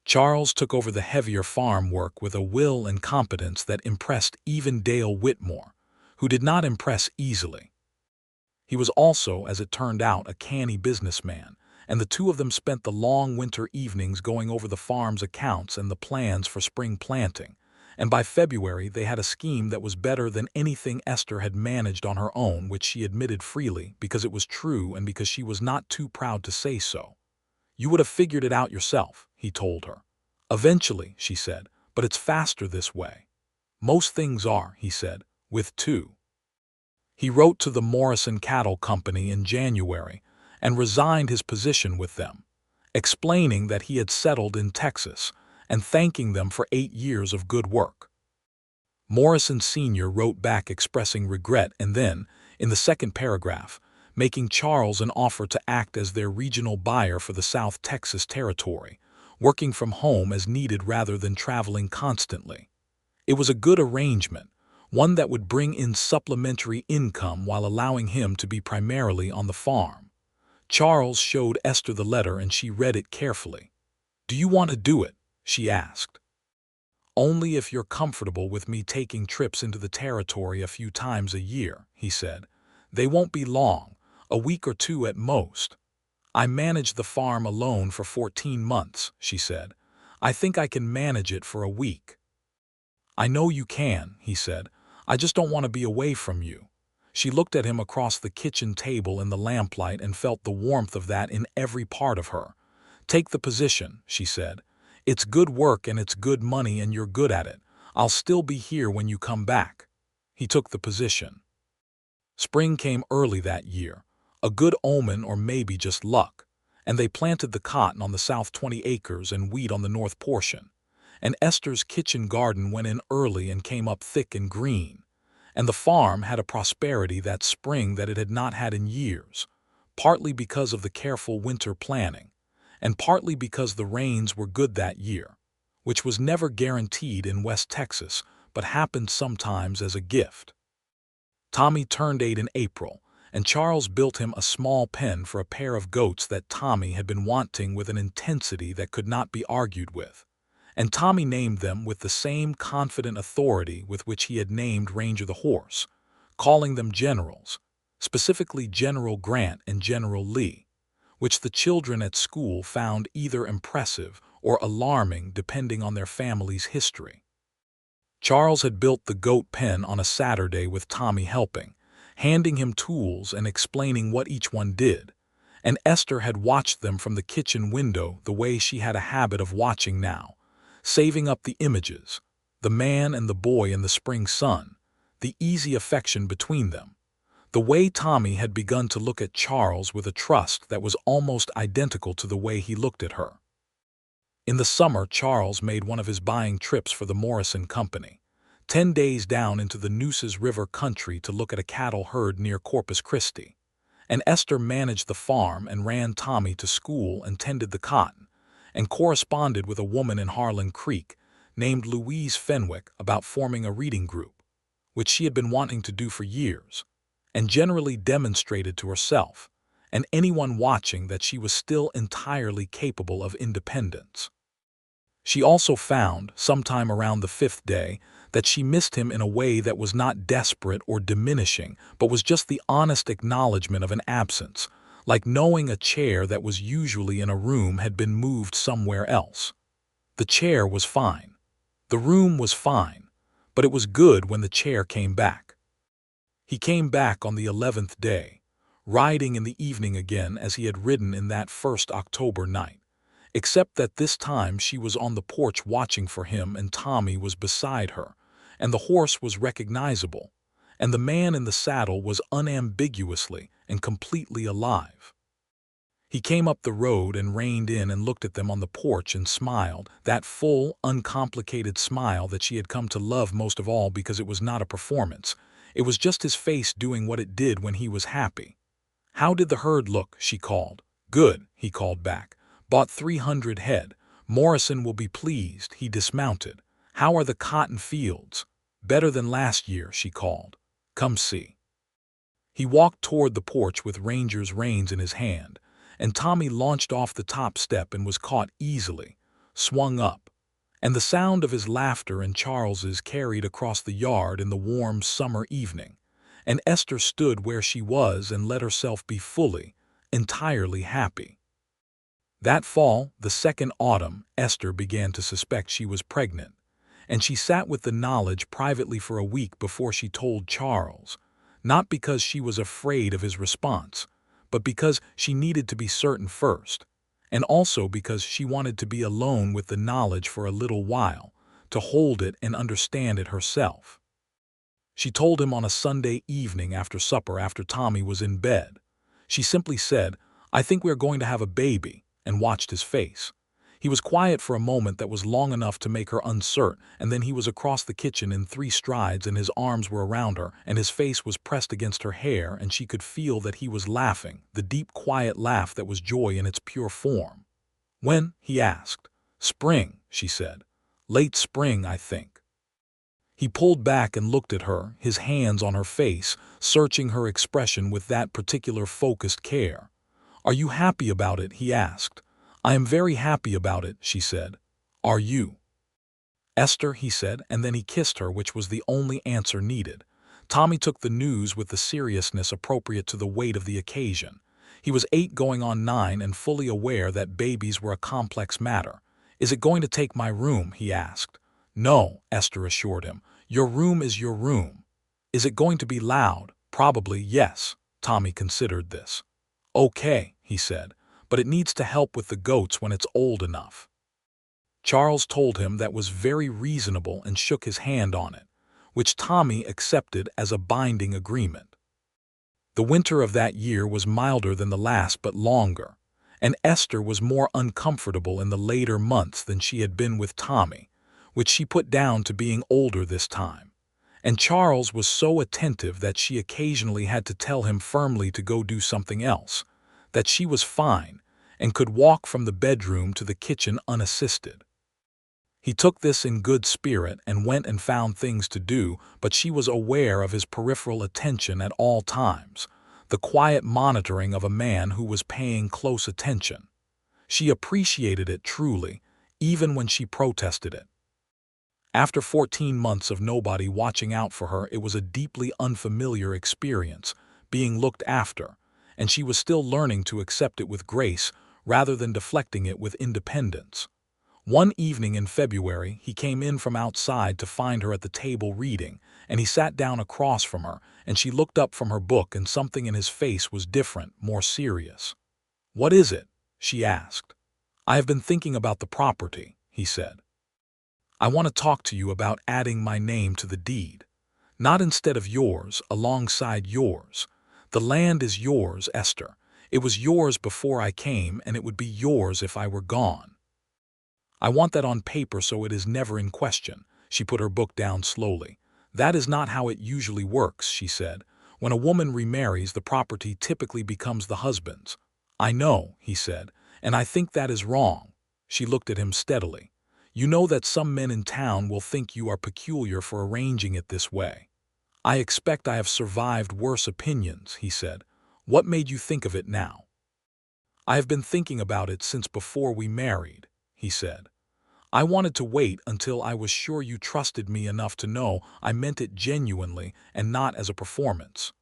Charles took over the heavier farm work with a will and competence that impressed even Dale Whitmore, who did not impress easily. He was also, as it turned out, a canny businessman, and the two of them spent the long winter evenings going over the farm's accounts and the plans for spring planting, and by February they had a scheme that was better than anything Esther had managed on her own, which she admitted freely because it was true and because she was not too proud to say so. "You would have figured it out yourself," he told her. "Eventually," she said, "but it's faster this way." "Most things are," he said, with two. He wrote to the Morrison Cattle Company in January and resigned his position with them, explaining that he had settled in Texas and thanking them for 8 years of good work. Morrison Sr. wrote back expressing regret and then, in the second paragraph, making Charles an offer to act as their regional buyer for the South Texas territory, working from home as needed rather than traveling constantly. It was a good arrangement, one that would bring in supplementary income while allowing him to be primarily on the farm. Charles showed Esther the letter and she read it carefully. "Do you want to do it?" she asked. "Only if you're comfortable with me taking trips into the territory a few times a year," he said. "They won't be long, a week or 2 at most." "I managed the farm alone for 14 months, she said. "I think I can manage it for a week." "I know you can," he said. "I just don't want to be away from you." She looked at him across the kitchen table in the lamplight and felt the warmth of that in every part of her. "Take the position," she said. "It's good work and it's good money and you're good at it. I'll still be here when you come back." He took the position. Spring came early that year, a good omen or maybe just luck, and they planted the cotton on the south 20 acres and wheat on the north portion. And Esther's kitchen garden went in early and came up thick and green, and the farm had a prosperity that spring that it had not had in years, partly because of the careful winter planning, and partly because the rains were good that year, which was never guaranteed in West Texas but happened sometimes as a gift. Tommy turned 8 in April, and Charles built him a small pen for a pair of goats that Tommy had been wanting with an intensity that could not be argued with. And Tommy named them with the same confident authority with which he had named Ranger the horse, calling them generals, specifically General Grant and General Lee, which the children at school found either impressive or alarming depending on their family's history. Charles had built the goat pen on a Saturday with Tommy helping, handing him tools and explaining what each one did, and Esther had watched them from the kitchen window the way she had a habit of watching now, saving up the images, the man and the boy in the spring sun, the easy affection between them, the way Tommy had begun to look at Charles with a trust that was almost identical to the way he looked at her. In the summer, Charles made one of his buying trips for the Morrison Company, 10 days down into the Nueces River country to look at a cattle herd near Corpus Christi, and Esther managed the farm and ran Tommy to school and tended the cotton, and corresponded with a woman in Harlan Creek named Louise Fenwick about forming a reading group, which she had been wanting to do for years, and generally demonstrated to herself and anyone watching that she was still entirely capable of independence. She also found, sometime around the 5th day, that she missed him in a way that was not desperate or diminishing, but was just the honest acknowledgement of an absence, like knowing a chair that was usually in a room had been moved somewhere else. The chair was fine. The room was fine, But it was good when the chair came back. He came back on the 11th day, riding in the evening again as he had ridden in that first October night, except that this time she was on the porch watching for him and Tommy was beside her, and the horse was recognizable, and the man in the saddle was unambiguously and completely alive. He came up the road and reined in and looked at them on the porch and smiled, that full, uncomplicated smile that she had come to love most of all because it was not a performance. It was just his face doing what it did when he was happy. "How did the herd look?" she called. "Good," he called back. "Bought 300 head. Morrison will be pleased." He dismounted. "How are the cotton fields?" "Better than last year," she called. "Come see." He walked toward the porch with Ranger's reins in his hand, and Tommy launched off the top step and was caught easily, swung up, and the sound of his laughter and Charles's carried across the yard in the warm summer evening, and Esther stood where she was and let herself be fully, entirely happy. That fall, the second autumn, Esther began to suspect she was pregnant, and she sat with the knowledge privately for a week before she told Charles, not because she was afraid of his response, but because she needed to be certain first, and also because she wanted to be alone with the knowledge for a little while, to hold it and understand it herself. She told him on a Sunday evening after supper after Tommy was in bed. She simply said, "I think we are going to have a baby," and watched his face. He was quiet for a moment that was long enough to make her uncertain, and then he was across the kitchen in 3 strides and his arms were around her and his face was pressed against her hair and she could feel that he was laughing, the deep quiet laugh that was joy in its pure form. "When?" he asked. "Spring," she said. "Late spring, I think." He pulled back and looked at her, his hands on her face, searching her expression with that particular focused care. "Are you happy about it?" he asked. "I am very happy about it," she said. "Are you?" "Esther," he said, and then he kissed her, which was the only answer needed. Tommy took the news with the seriousness appropriate to the weight of the occasion. He was 8 going on 9 and fully aware that babies were a complex matter. "Is it going to take my room?" he asked. "No," Esther assured him. "Your room is your room." "Is it going to be loud?" "Probably, yes." Tommy considered this. "Okay," he said, "but it needs to help with the goats when it's old enough." Charles told him that was very reasonable and shook his hand on it, which Tommy accepted as a binding agreement. The winter of that year was milder than the last but longer, and Esther was more uncomfortable in the later months than she had been with Tommy, which she put down to being older this time. And Charles was so attentive that she occasionally had to tell him firmly to go do something else, that she was fine and could walk from the bedroom to the kitchen unassisted. He took this in good spirit and went and found things to do, but she was aware of his peripheral attention at all times, the quiet monitoring of a man who was paying close attention. She appreciated it truly, even when she protested it. After 14 months of nobody watching out for her, it was a deeply unfamiliar experience, being looked after, and she was still learning to accept it with grace rather than deflecting it with independence. One evening in February, he came in from outside to find her at the table reading, and he sat down across from her, and she looked up from her book and something in his face was different, more serious. "What is it?" she asked. "I have been thinking about the property," he said. "I want to talk to you about adding my name to the deed. Not instead of yours, alongside yours. The land is yours, Esther. It was yours before I came, and it would be yours if I were gone. I want that on paper so it is never in question." She put her book down slowly. "That is not how it usually works," she said. "When a woman remarries, the property typically becomes the husband's." "I know," he said, "and I think that is wrong." She looked at him steadily. "You know that some men in town will think you are peculiar for arranging it this way." "I expect I have survived worse opinions," he said. "What made you think of it now?" "I have been thinking about it since before we married," he said. "I wanted to wait until I was sure you trusted me enough to know I meant it genuinely and not as a performance."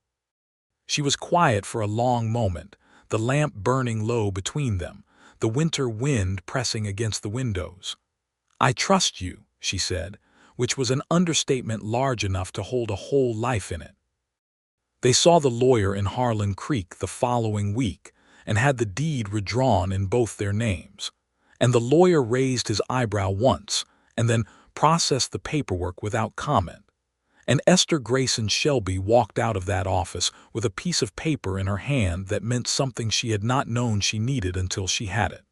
She was quiet for a long moment, the lamp burning low between them, the winter wind pressing against the windows. "I trust you," she said. which was an understatement large enough to hold a whole life in it. They saw the lawyer in Harlan Creek the following week and had the deed redrawn in both their names. And the lawyer raised his eyebrow once and then processed the paperwork without comment. And Esther Grayson Shelby walked out of that office with a piece of paper in her hand that meant something she had not known she needed until she had it.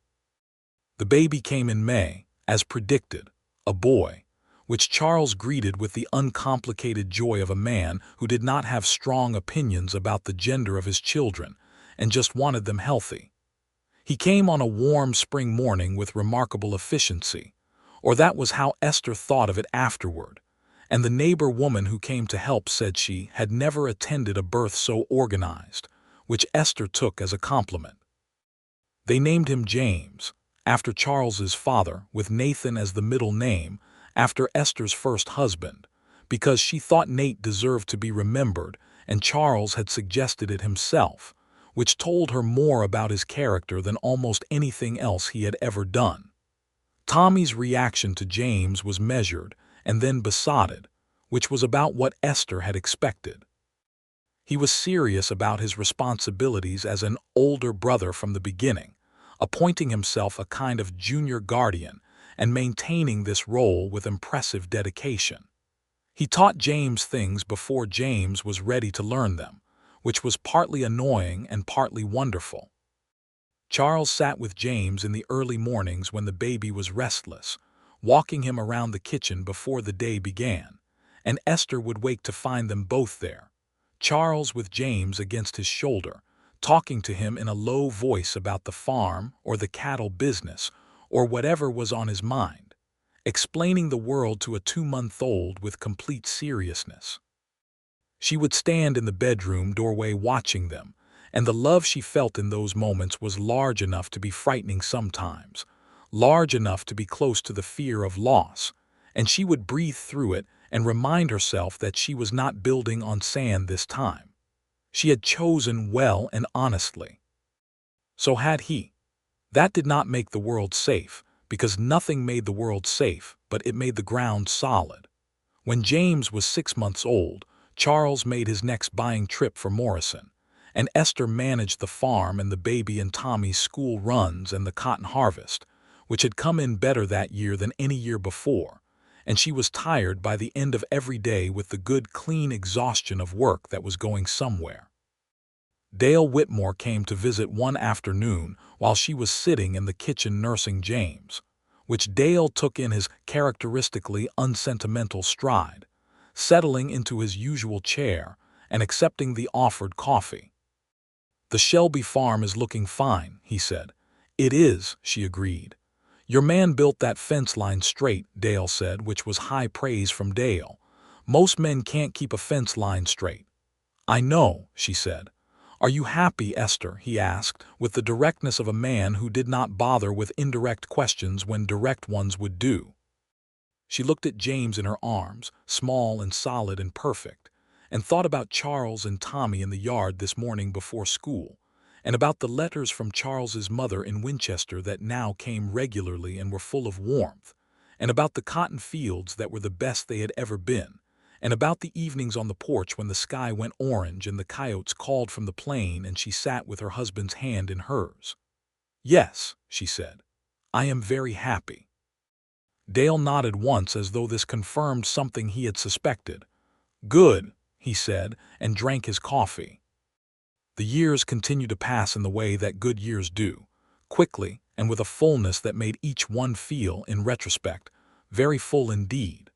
The baby came in May, as predicted, a boy, which Charles greeted with the uncomplicated joy of a man who did not have strong opinions about the gender of his children and just wanted them healthy. He came on a warm spring morning with remarkable efficiency, or that was how Esther thought of it afterward, and the neighbor woman who came to help said she had never attended a birth so organized, which Esther took as a compliment. They named him James, after Charles's father, with Nathan as the middle name, after Esther's first husband, because she thought Nate deserved to be remembered and Charles had suggested it himself, which told her more about his character than almost anything else he had ever done. Tommy's reaction to James was measured and then besotted, which was about what Esther had expected. He was serious about his responsibilities as an older brother from the beginning, appointing himself a kind of junior guardian and maintaining this role with impressive dedication. He taught James things before James was ready to learn them, which was partly annoying and partly wonderful. Charles sat with James in the early mornings when the baby was restless, walking him around the kitchen before the day began, and Esther would wake to find them both there, Charles with James against his shoulder, talking to him in a low voice about the farm or the cattle business or whatever was on his mind, explaining the world to a 2-month-old with complete seriousness. She would stand in the bedroom doorway watching them, and the love she felt in those moments was large enough to be frightening sometimes, large enough to be close to the fear of loss, and she would breathe through it and remind herself that she was not building on sand this time. She had chosen well and honestly. So had he. That did not make the world safe, because nothing made the world safe, but it made the ground solid. When James was 6 months old, Charles made his next buying trip for Morrison, and Esther managed the farm and the baby and Tommy's school runs and the cotton harvest, which had come in better that year than any year before, and she was tired by the end of every day with the good, clean exhaustion of work that was going somewhere. Dale Whitmore came to visit one afternoon while she was sitting in the kitchen nursing James, which Dale took in his characteristically unsentimental stride, settling into his usual chair and accepting the offered coffee. "The Shelby farm is looking fine," he said. "It is," she agreed. "Your man built that fence line straight," Dale said, which was high praise from Dale. "Most men can't keep a fence line straight." "I know," she said. "Are you happy, Esther?" he asked, with the directness of a man who did not bother with indirect questions when direct ones would do. She looked at James in her arms, small and solid and perfect, and thought about Charles and Tommy in the yard this morning before school, and about the letters from Charles's mother in Winchester that now came regularly and were full of warmth, and about the cotton fields that were the best they had ever been, and about the evenings on the porch when the sky went orange and the coyotes called from the plain and she sat with her husband's hand in hers. "Yes," she said, "I am very happy." Dale nodded once as though this confirmed something he had suspected. "Good," he said, and drank his coffee. The years continued to pass in the way that good years do, quickly and with a fullness that made each one feel, in retrospect, very full indeed.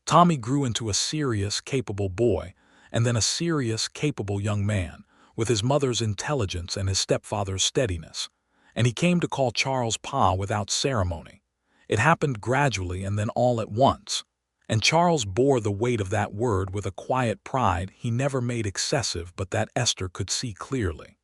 Tommy grew into a serious, capable boy, and then a serious, capable young man, with his mother's intelligence and his stepfather's steadiness, and he came to call Charles Pa without ceremony. It happened gradually and then all at once, and Charles bore the weight of that word with a quiet pride he never made excessive but that Esther could see clearly.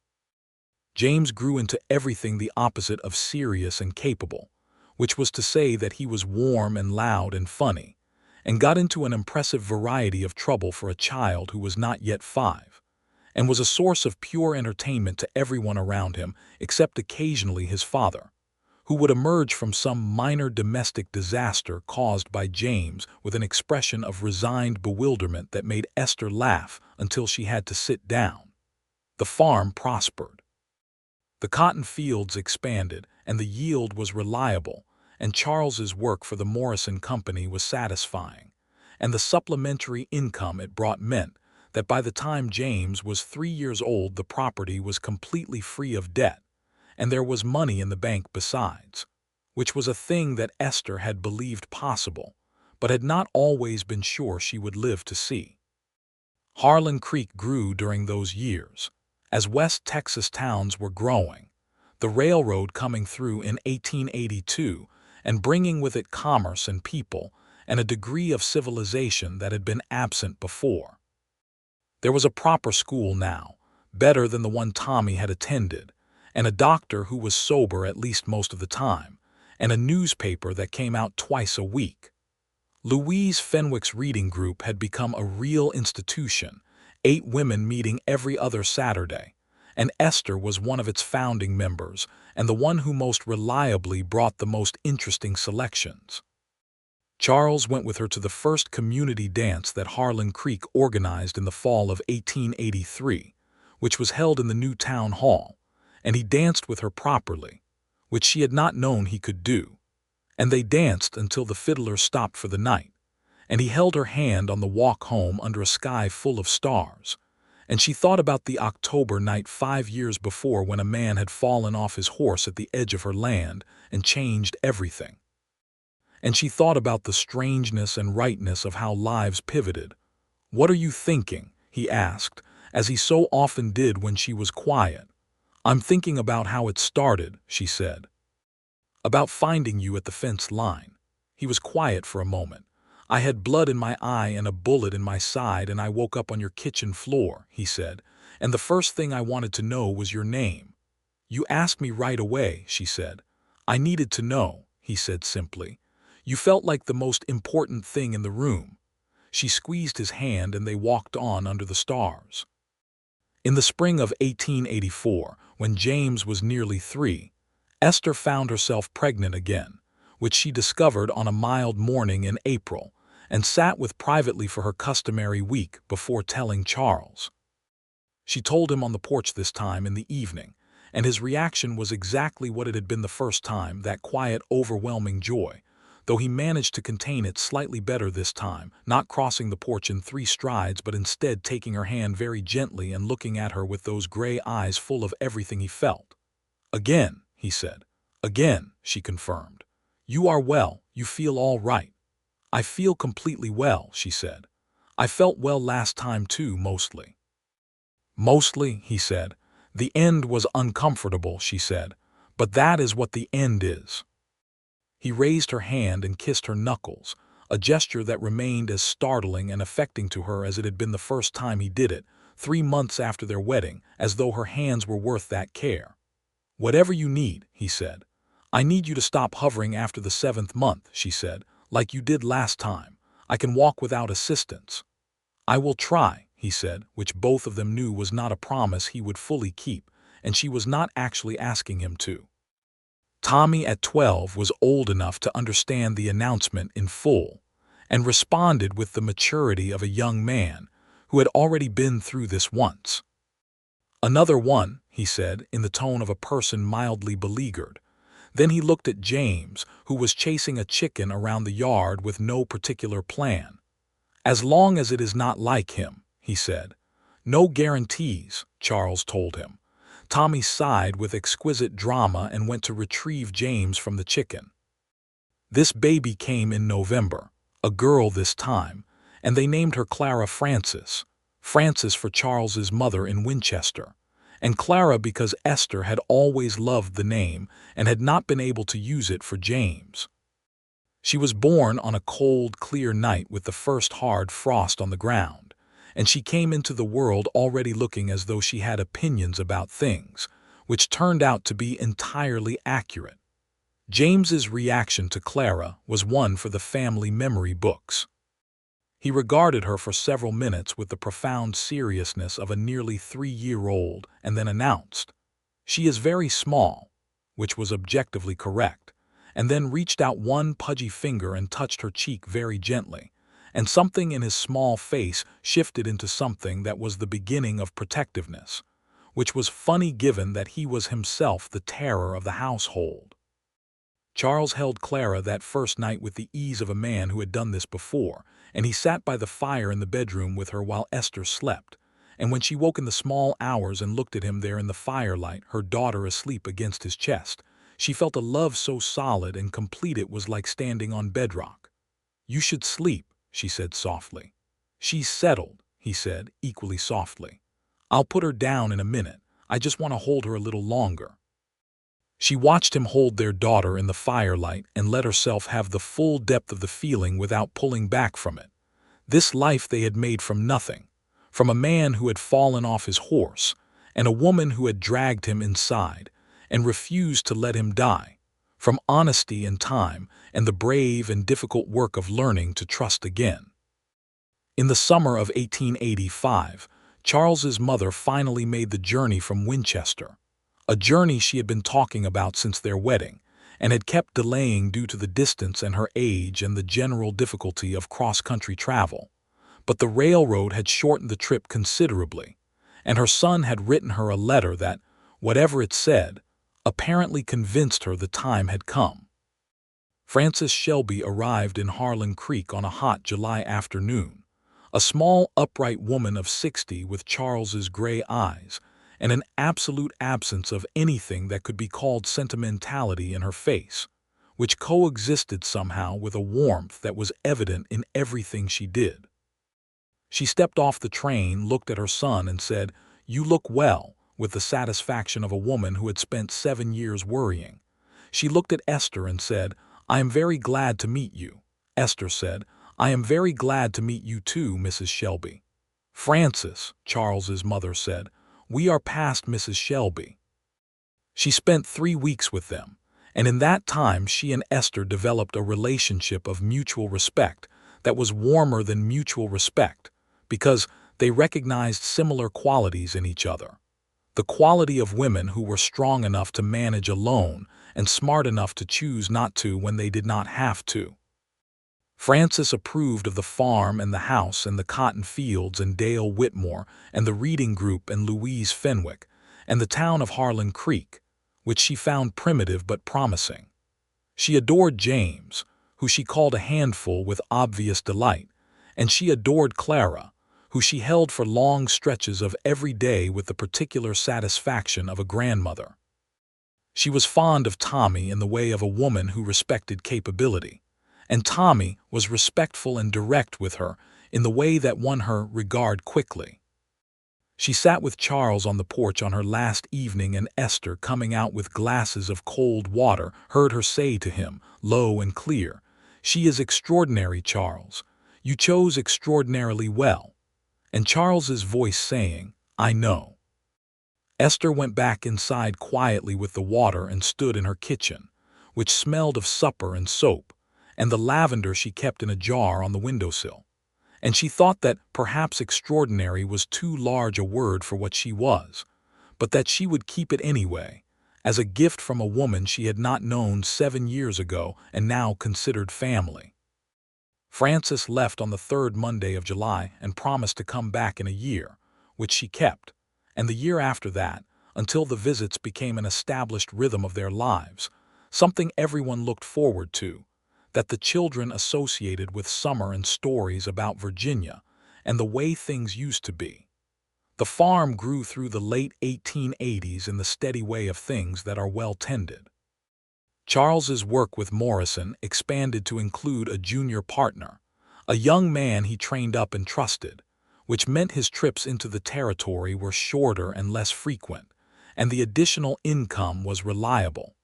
James grew into everything the opposite of serious and capable, which was to say that he was warm and loud and funny, and got into an impressive variety of trouble for a child who was not yet 5, and was a source of pure entertainment to everyone around him except occasionally his father, who would emerge from some minor domestic disaster caused by James with an expression of resigned bewilderment that made Esther laugh until she had to sit down. The farm prospered. The cotton fields expanded, and the yield was reliable, and Charles's work for the Morrison Company was satisfying, and the supplementary income it brought meant that by the time James was 3 years old the property was completely free of debt, and there was money in the bank besides, which was a thing that Esther had believed possible, but had not always been sure she would live to see. Harlan Creek grew during those years, as West Texas towns were growing, the railroad coming through in 1882 and bringing with it commerce and people and a degree of civilization that had been absent before. There was a proper school now, better than the one Tommy had attended, and a doctor who was sober at least most of the time, and a newspaper that came out twice a week. Louise Fenwick's reading group had become a real institution, 8 women meeting every other Saturday, and Esther was one of its founding members and the one who most reliably brought the most interesting selections. Charles went with her to the first community dance that Harlan Creek organized in the fall of 1883, which was held in the new town hall, and he danced with her properly, which she had not known he could do. And they danced until the fiddler stopped for the night, and he held her hand on the walk home under a sky full of stars, and she thought about the October night 5 years before when a man had fallen off his horse at the edge of her land and changed everything. And she thought about the strangeness and rightness of how lives pivoted. "What are you thinking?" he asked, as he so often did when she was quiet. "I'm thinking about how it started," she said. "About finding you at the fence line." He was quiet for a moment. "I had blood in my eye and a bullet in my side, and I woke up on your kitchen floor," he said, "and the first thing I wanted to know was your name." "You asked me right away," she said. "I needed to know," he said simply. "You felt like the most important thing in the room." She squeezed his hand and they walked on under the stars. In the spring of 1884, when James was nearly 3, Esther found herself pregnant again, which she discovered on a mild morning in April, and sat with privately for her customary week before telling Charles. She told him on the porch this time in the evening, and his reaction was exactly what it had been the first time, that quiet, overwhelming joy, though he managed to contain it slightly better this time, not crossing the porch in 3 strides but instead taking her hand very gently and looking at her with those gray eyes full of everything he felt. "Again," he said. "Again," she confirmed. "You are well, you feel all right." "I feel completely well," she said. "I felt well last time too, mostly." "Mostly," he said. "The end was uncomfortable," she said, "but that is what the end is." He raised her hand and kissed her knuckles, a gesture that remained as startling and affecting to her as it had been the first time he did it, 3 months after their wedding, as though her hands were worth that care. "Whatever you need," he said. "I need you to stop hovering after the 7th month," she said, "like you did last time. I can walk without assistance." "I will try," he said, which both of them knew was not a promise he would fully keep, and she was not actually asking him to. Tommy at 12 was old enough to understand the announcement in full, and responded with the maturity of a young man who had already been through this once. "Another one," he said, in the tone of a person mildly beleaguered. Then he looked at James, who was chasing a chicken around the yard with no particular plan. "As long as it is not like him," he said. "No guarantees," Charles told him. Tommy sighed with exquisite drama and went to retrieve James from the chicken. This baby came in November, a girl this time, and they named her Clara Frances. Frances for Charles's mother in Winchester, and Clara because Esther had always loved the name and had not been able to use it for James. She was born on a cold, clear night with the first hard frost on the ground, and she came into the world already looking as though she had opinions about things, which turned out to be entirely accurate. James's reaction to Clara was one for the family memory books. He regarded her for several minutes with the profound seriousness of a nearly 3-year-old and then announced, "She is very small." which was objectively correct, and then reached out one pudgy finger and touched her cheek very gently, and something in his small face shifted into something that was the beginning of protectiveness, which was funny given that he was himself the terror of the household. Charles held Clara that first night with the ease of a man who had done this before, and he sat by the fire in the bedroom with her while Esther slept, and when she woke in the small hours and looked at him there in the firelight, her daughter asleep against his chest, she felt a love so solid and complete it was like standing on bedrock. "You should sleep," she said softly. "She's settled," he said, equally softly. "I'll put her down in a minute. I just want to hold her a little longer." She watched him hold their daughter in the firelight and let herself have the full depth of the feeling without pulling back from it. This life they had made from nothing, from a man who had fallen off his horse, and a woman who had dragged him inside and refused to let him die, from honesty and time and the brave and difficult work of learning to trust again. In the summer of 1885, Charles's mother finally made the journey from Winchester, a journey she had been talking about since their wedding, and had kept delaying due to the distance and her age and the general difficulty of cross-country travel. But the railroad had shortened the trip considerably, and her son had written her a letter that, whatever it said, apparently convinced her the time had come. Frances Shelby arrived in Harlan Creek on a hot July afternoon, a small, upright woman of 60 with Charles's gray eyes and an absolute absence of anything that could be called sentimentality in her face, which coexisted somehow with a warmth that was evident in everything she did. She stepped off the train, looked at her son, and said, "You look well," with the satisfaction of a woman who had spent 7 years worrying. She looked at Esther and said, "I am very glad to meet you." Esther said, "I am very glad to meet you too, Mrs. Shelby." "Frances," Charles's mother said, "we are past Mrs. Shelby." She spent 3 weeks with them, and in that time she and Esther developed a relationship of mutual respect that was warmer than mutual respect, because they recognized similar qualities in each other. The quality of women who were strong enough to manage alone and smart enough to choose not to when they did not have to. Frances approved of the farm and the house and the cotton fields and Dale Whitmore and the reading group and Louise Fenwick and the town of Harlan Creek, which she found primitive but promising. She adored James, who she called a handful with obvious delight, and she adored Clara, who she held for long stretches of every day with the particular satisfaction of a grandmother. She was fond of Tommy in the way of a woman who respected capability, and Tommy was respectful and direct with her in the way that won her regard quickly. She sat with Charles on the porch on her last evening, and Esther, coming out with glasses of cold water, heard her say to him, low and clear, "She is extraordinary, Charles. You chose extraordinarily well." And Charles's voice saying, "I know." Esther went back inside quietly with the water and stood in her kitchen, which smelled of supper and soap, and the lavender she kept in a jar on the windowsill. And she thought that perhaps extraordinary was too large a word for what she was, but that she would keep it anyway, as a gift from a woman she had not known 7 years ago and now considered family. Frances left on the 3rd Monday of July and promised to come back in a year, which she kept, and the year after that, until the visits became an established rhythm of their lives, something everyone looked forward to, that the children associated with summer and stories about Virginia and the way things used to be. The farm grew through the late 1880s in the steady way of things that are well tended. Charles's work with Morrison expanded to include a junior partner, a young man he trained up and trusted, which meant his trips into the territory were shorter and less frequent, and the additional income was reliable.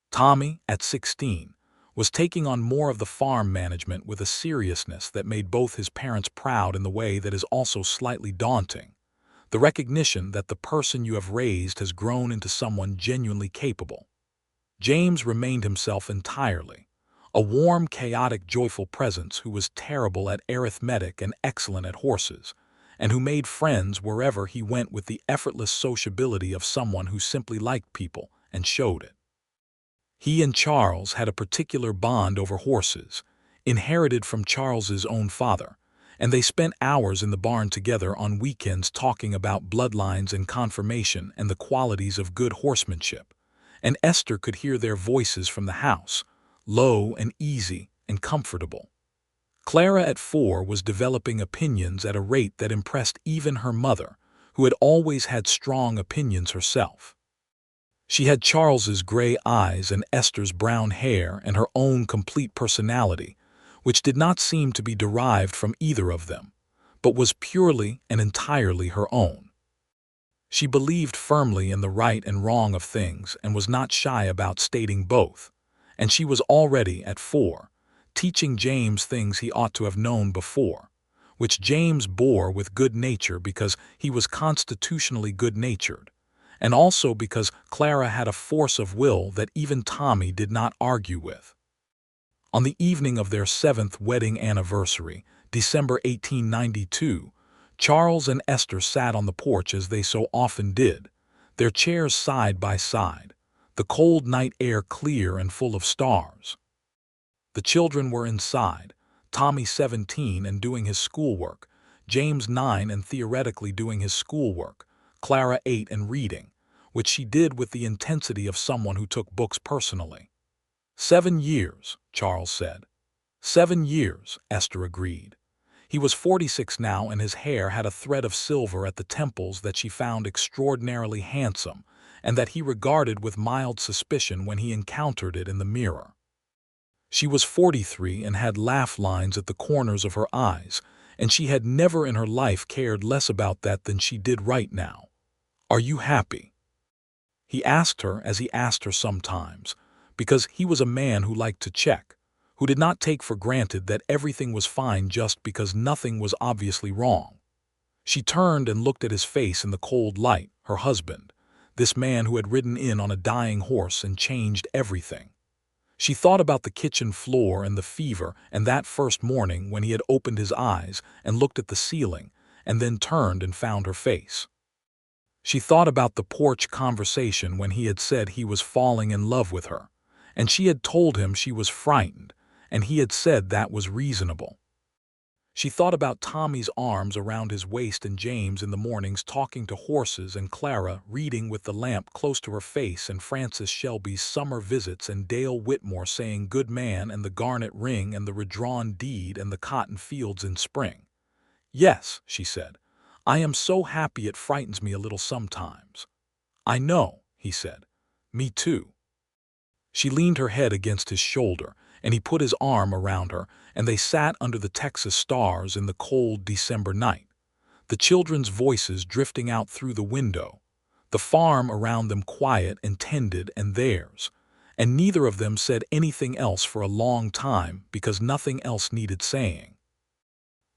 Tommy, at 16, was taking on more of the farm management with a seriousness that made both his parents proud in the way that is also slightly daunting, the recognition that the person you have raised has grown into someone genuinely capable. James remained himself entirely, a warm, chaotic, joyful presence who was terrible at arithmetic and excellent at horses, and who made friends wherever he went with the effortless sociability of someone who simply liked people and showed it. He and Charles had a particular bond over horses, inherited from Charles's own father, and they spent hours in the barn together on weekends talking about bloodlines and confirmation and the qualities of good horsemanship. And Esther could hear their voices from the house, low and easy and comfortable. Clara at 4 was developing opinions at a rate that impressed even her mother, who had always had strong opinions herself. She had Charles's gray eyes and Esther's brown hair and her own complete personality, which did not seem to be derived from either of them, but was purely and entirely her own. She believed firmly in the right and wrong of things and was not shy about stating both, and she was already at 4, teaching James things he ought to have known before, which James bore with good nature because he was constitutionally good-natured, and also because Clara had a force of will that even Tommy did not argue with. On the evening of their 7th wedding anniversary, December 1892, Charles and Esther sat on the porch as they so often did, their chairs side by side, the cold night air clear and full of stars. The children were inside, Tommy 17 and doing his schoolwork, James 9 and theoretically doing his schoolwork, Clara 8 and reading, which she did with the intensity of someone who took books personally. 7 years, Charles said. 7 years, Esther agreed. He was 46 now and his hair had a thread of silver at the temples that she found extraordinarily handsome and that he regarded with mild suspicion when he encountered it in the mirror. She was 43 and had laugh lines at the corners of her eyes, and she had never in her life cared less about that than she did right now. "Are you happy?" He asked her as he asked her sometimes, because he was a man who liked to check, who did not take for granted that everything was fine just because nothing was obviously wrong. She turned and looked at his face in the cold light, her husband, this man who had ridden in on a dying horse and changed everything. She thought about the kitchen floor and the fever and that first morning when he had opened his eyes and looked at the ceiling and then turned and found her face. She thought about the porch conversation when he had said he was falling in love with her, and she had told him she was frightened, and he had said that was reasonable. She thought about Tommy's arms around his waist and James in the mornings talking to horses and Clara reading with the lamp close to her face and Francis Shelby's summer visits and Dale Whitmore saying good man and the garnet ring and the redrawn deed and the cotton fields in spring. "Yes," she said, "I am so happy it frightens me a little sometimes." "I know," he said. "Me too." She leaned her head against his shoulder, and he put his arm around her, and they sat under the Texas stars in the cold December night, the children's voices drifting out through the window, the farm around them quiet and tended and theirs, and neither of them said anything else for a long time because nothing else needed saying.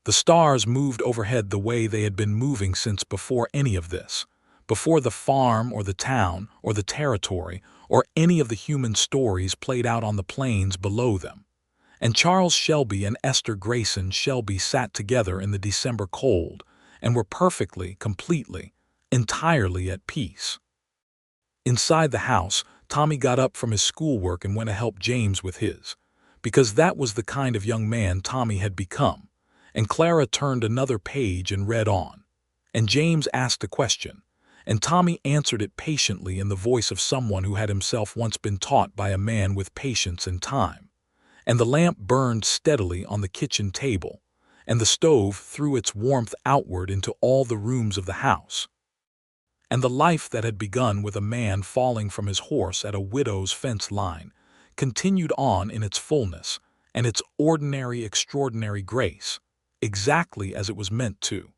The stars moved overhead the way they had been moving since before any of this, before the farm or the town or the territory or any of the human stories played out on the plains below them. And Charles Shelby and Esther Grayson Shelby sat together in the December cold and were perfectly, completely, entirely at peace. Inside the house, Tommy got up from his schoolwork and went to help James with his, because that was the kind of young man Tommy had become, and Clara turned another page and read on, and James asked a question, and Tommy answered it patiently in the voice of someone who had himself once been taught by a man with patience and time. And the lamp burned steadily on the kitchen table, and the stove threw its warmth outward into all the rooms of the house. And the life that had begun with a man falling from his horse at a widow's fence line continued on in its fullness and its ordinary extraordinary grace, exactly as it was meant to.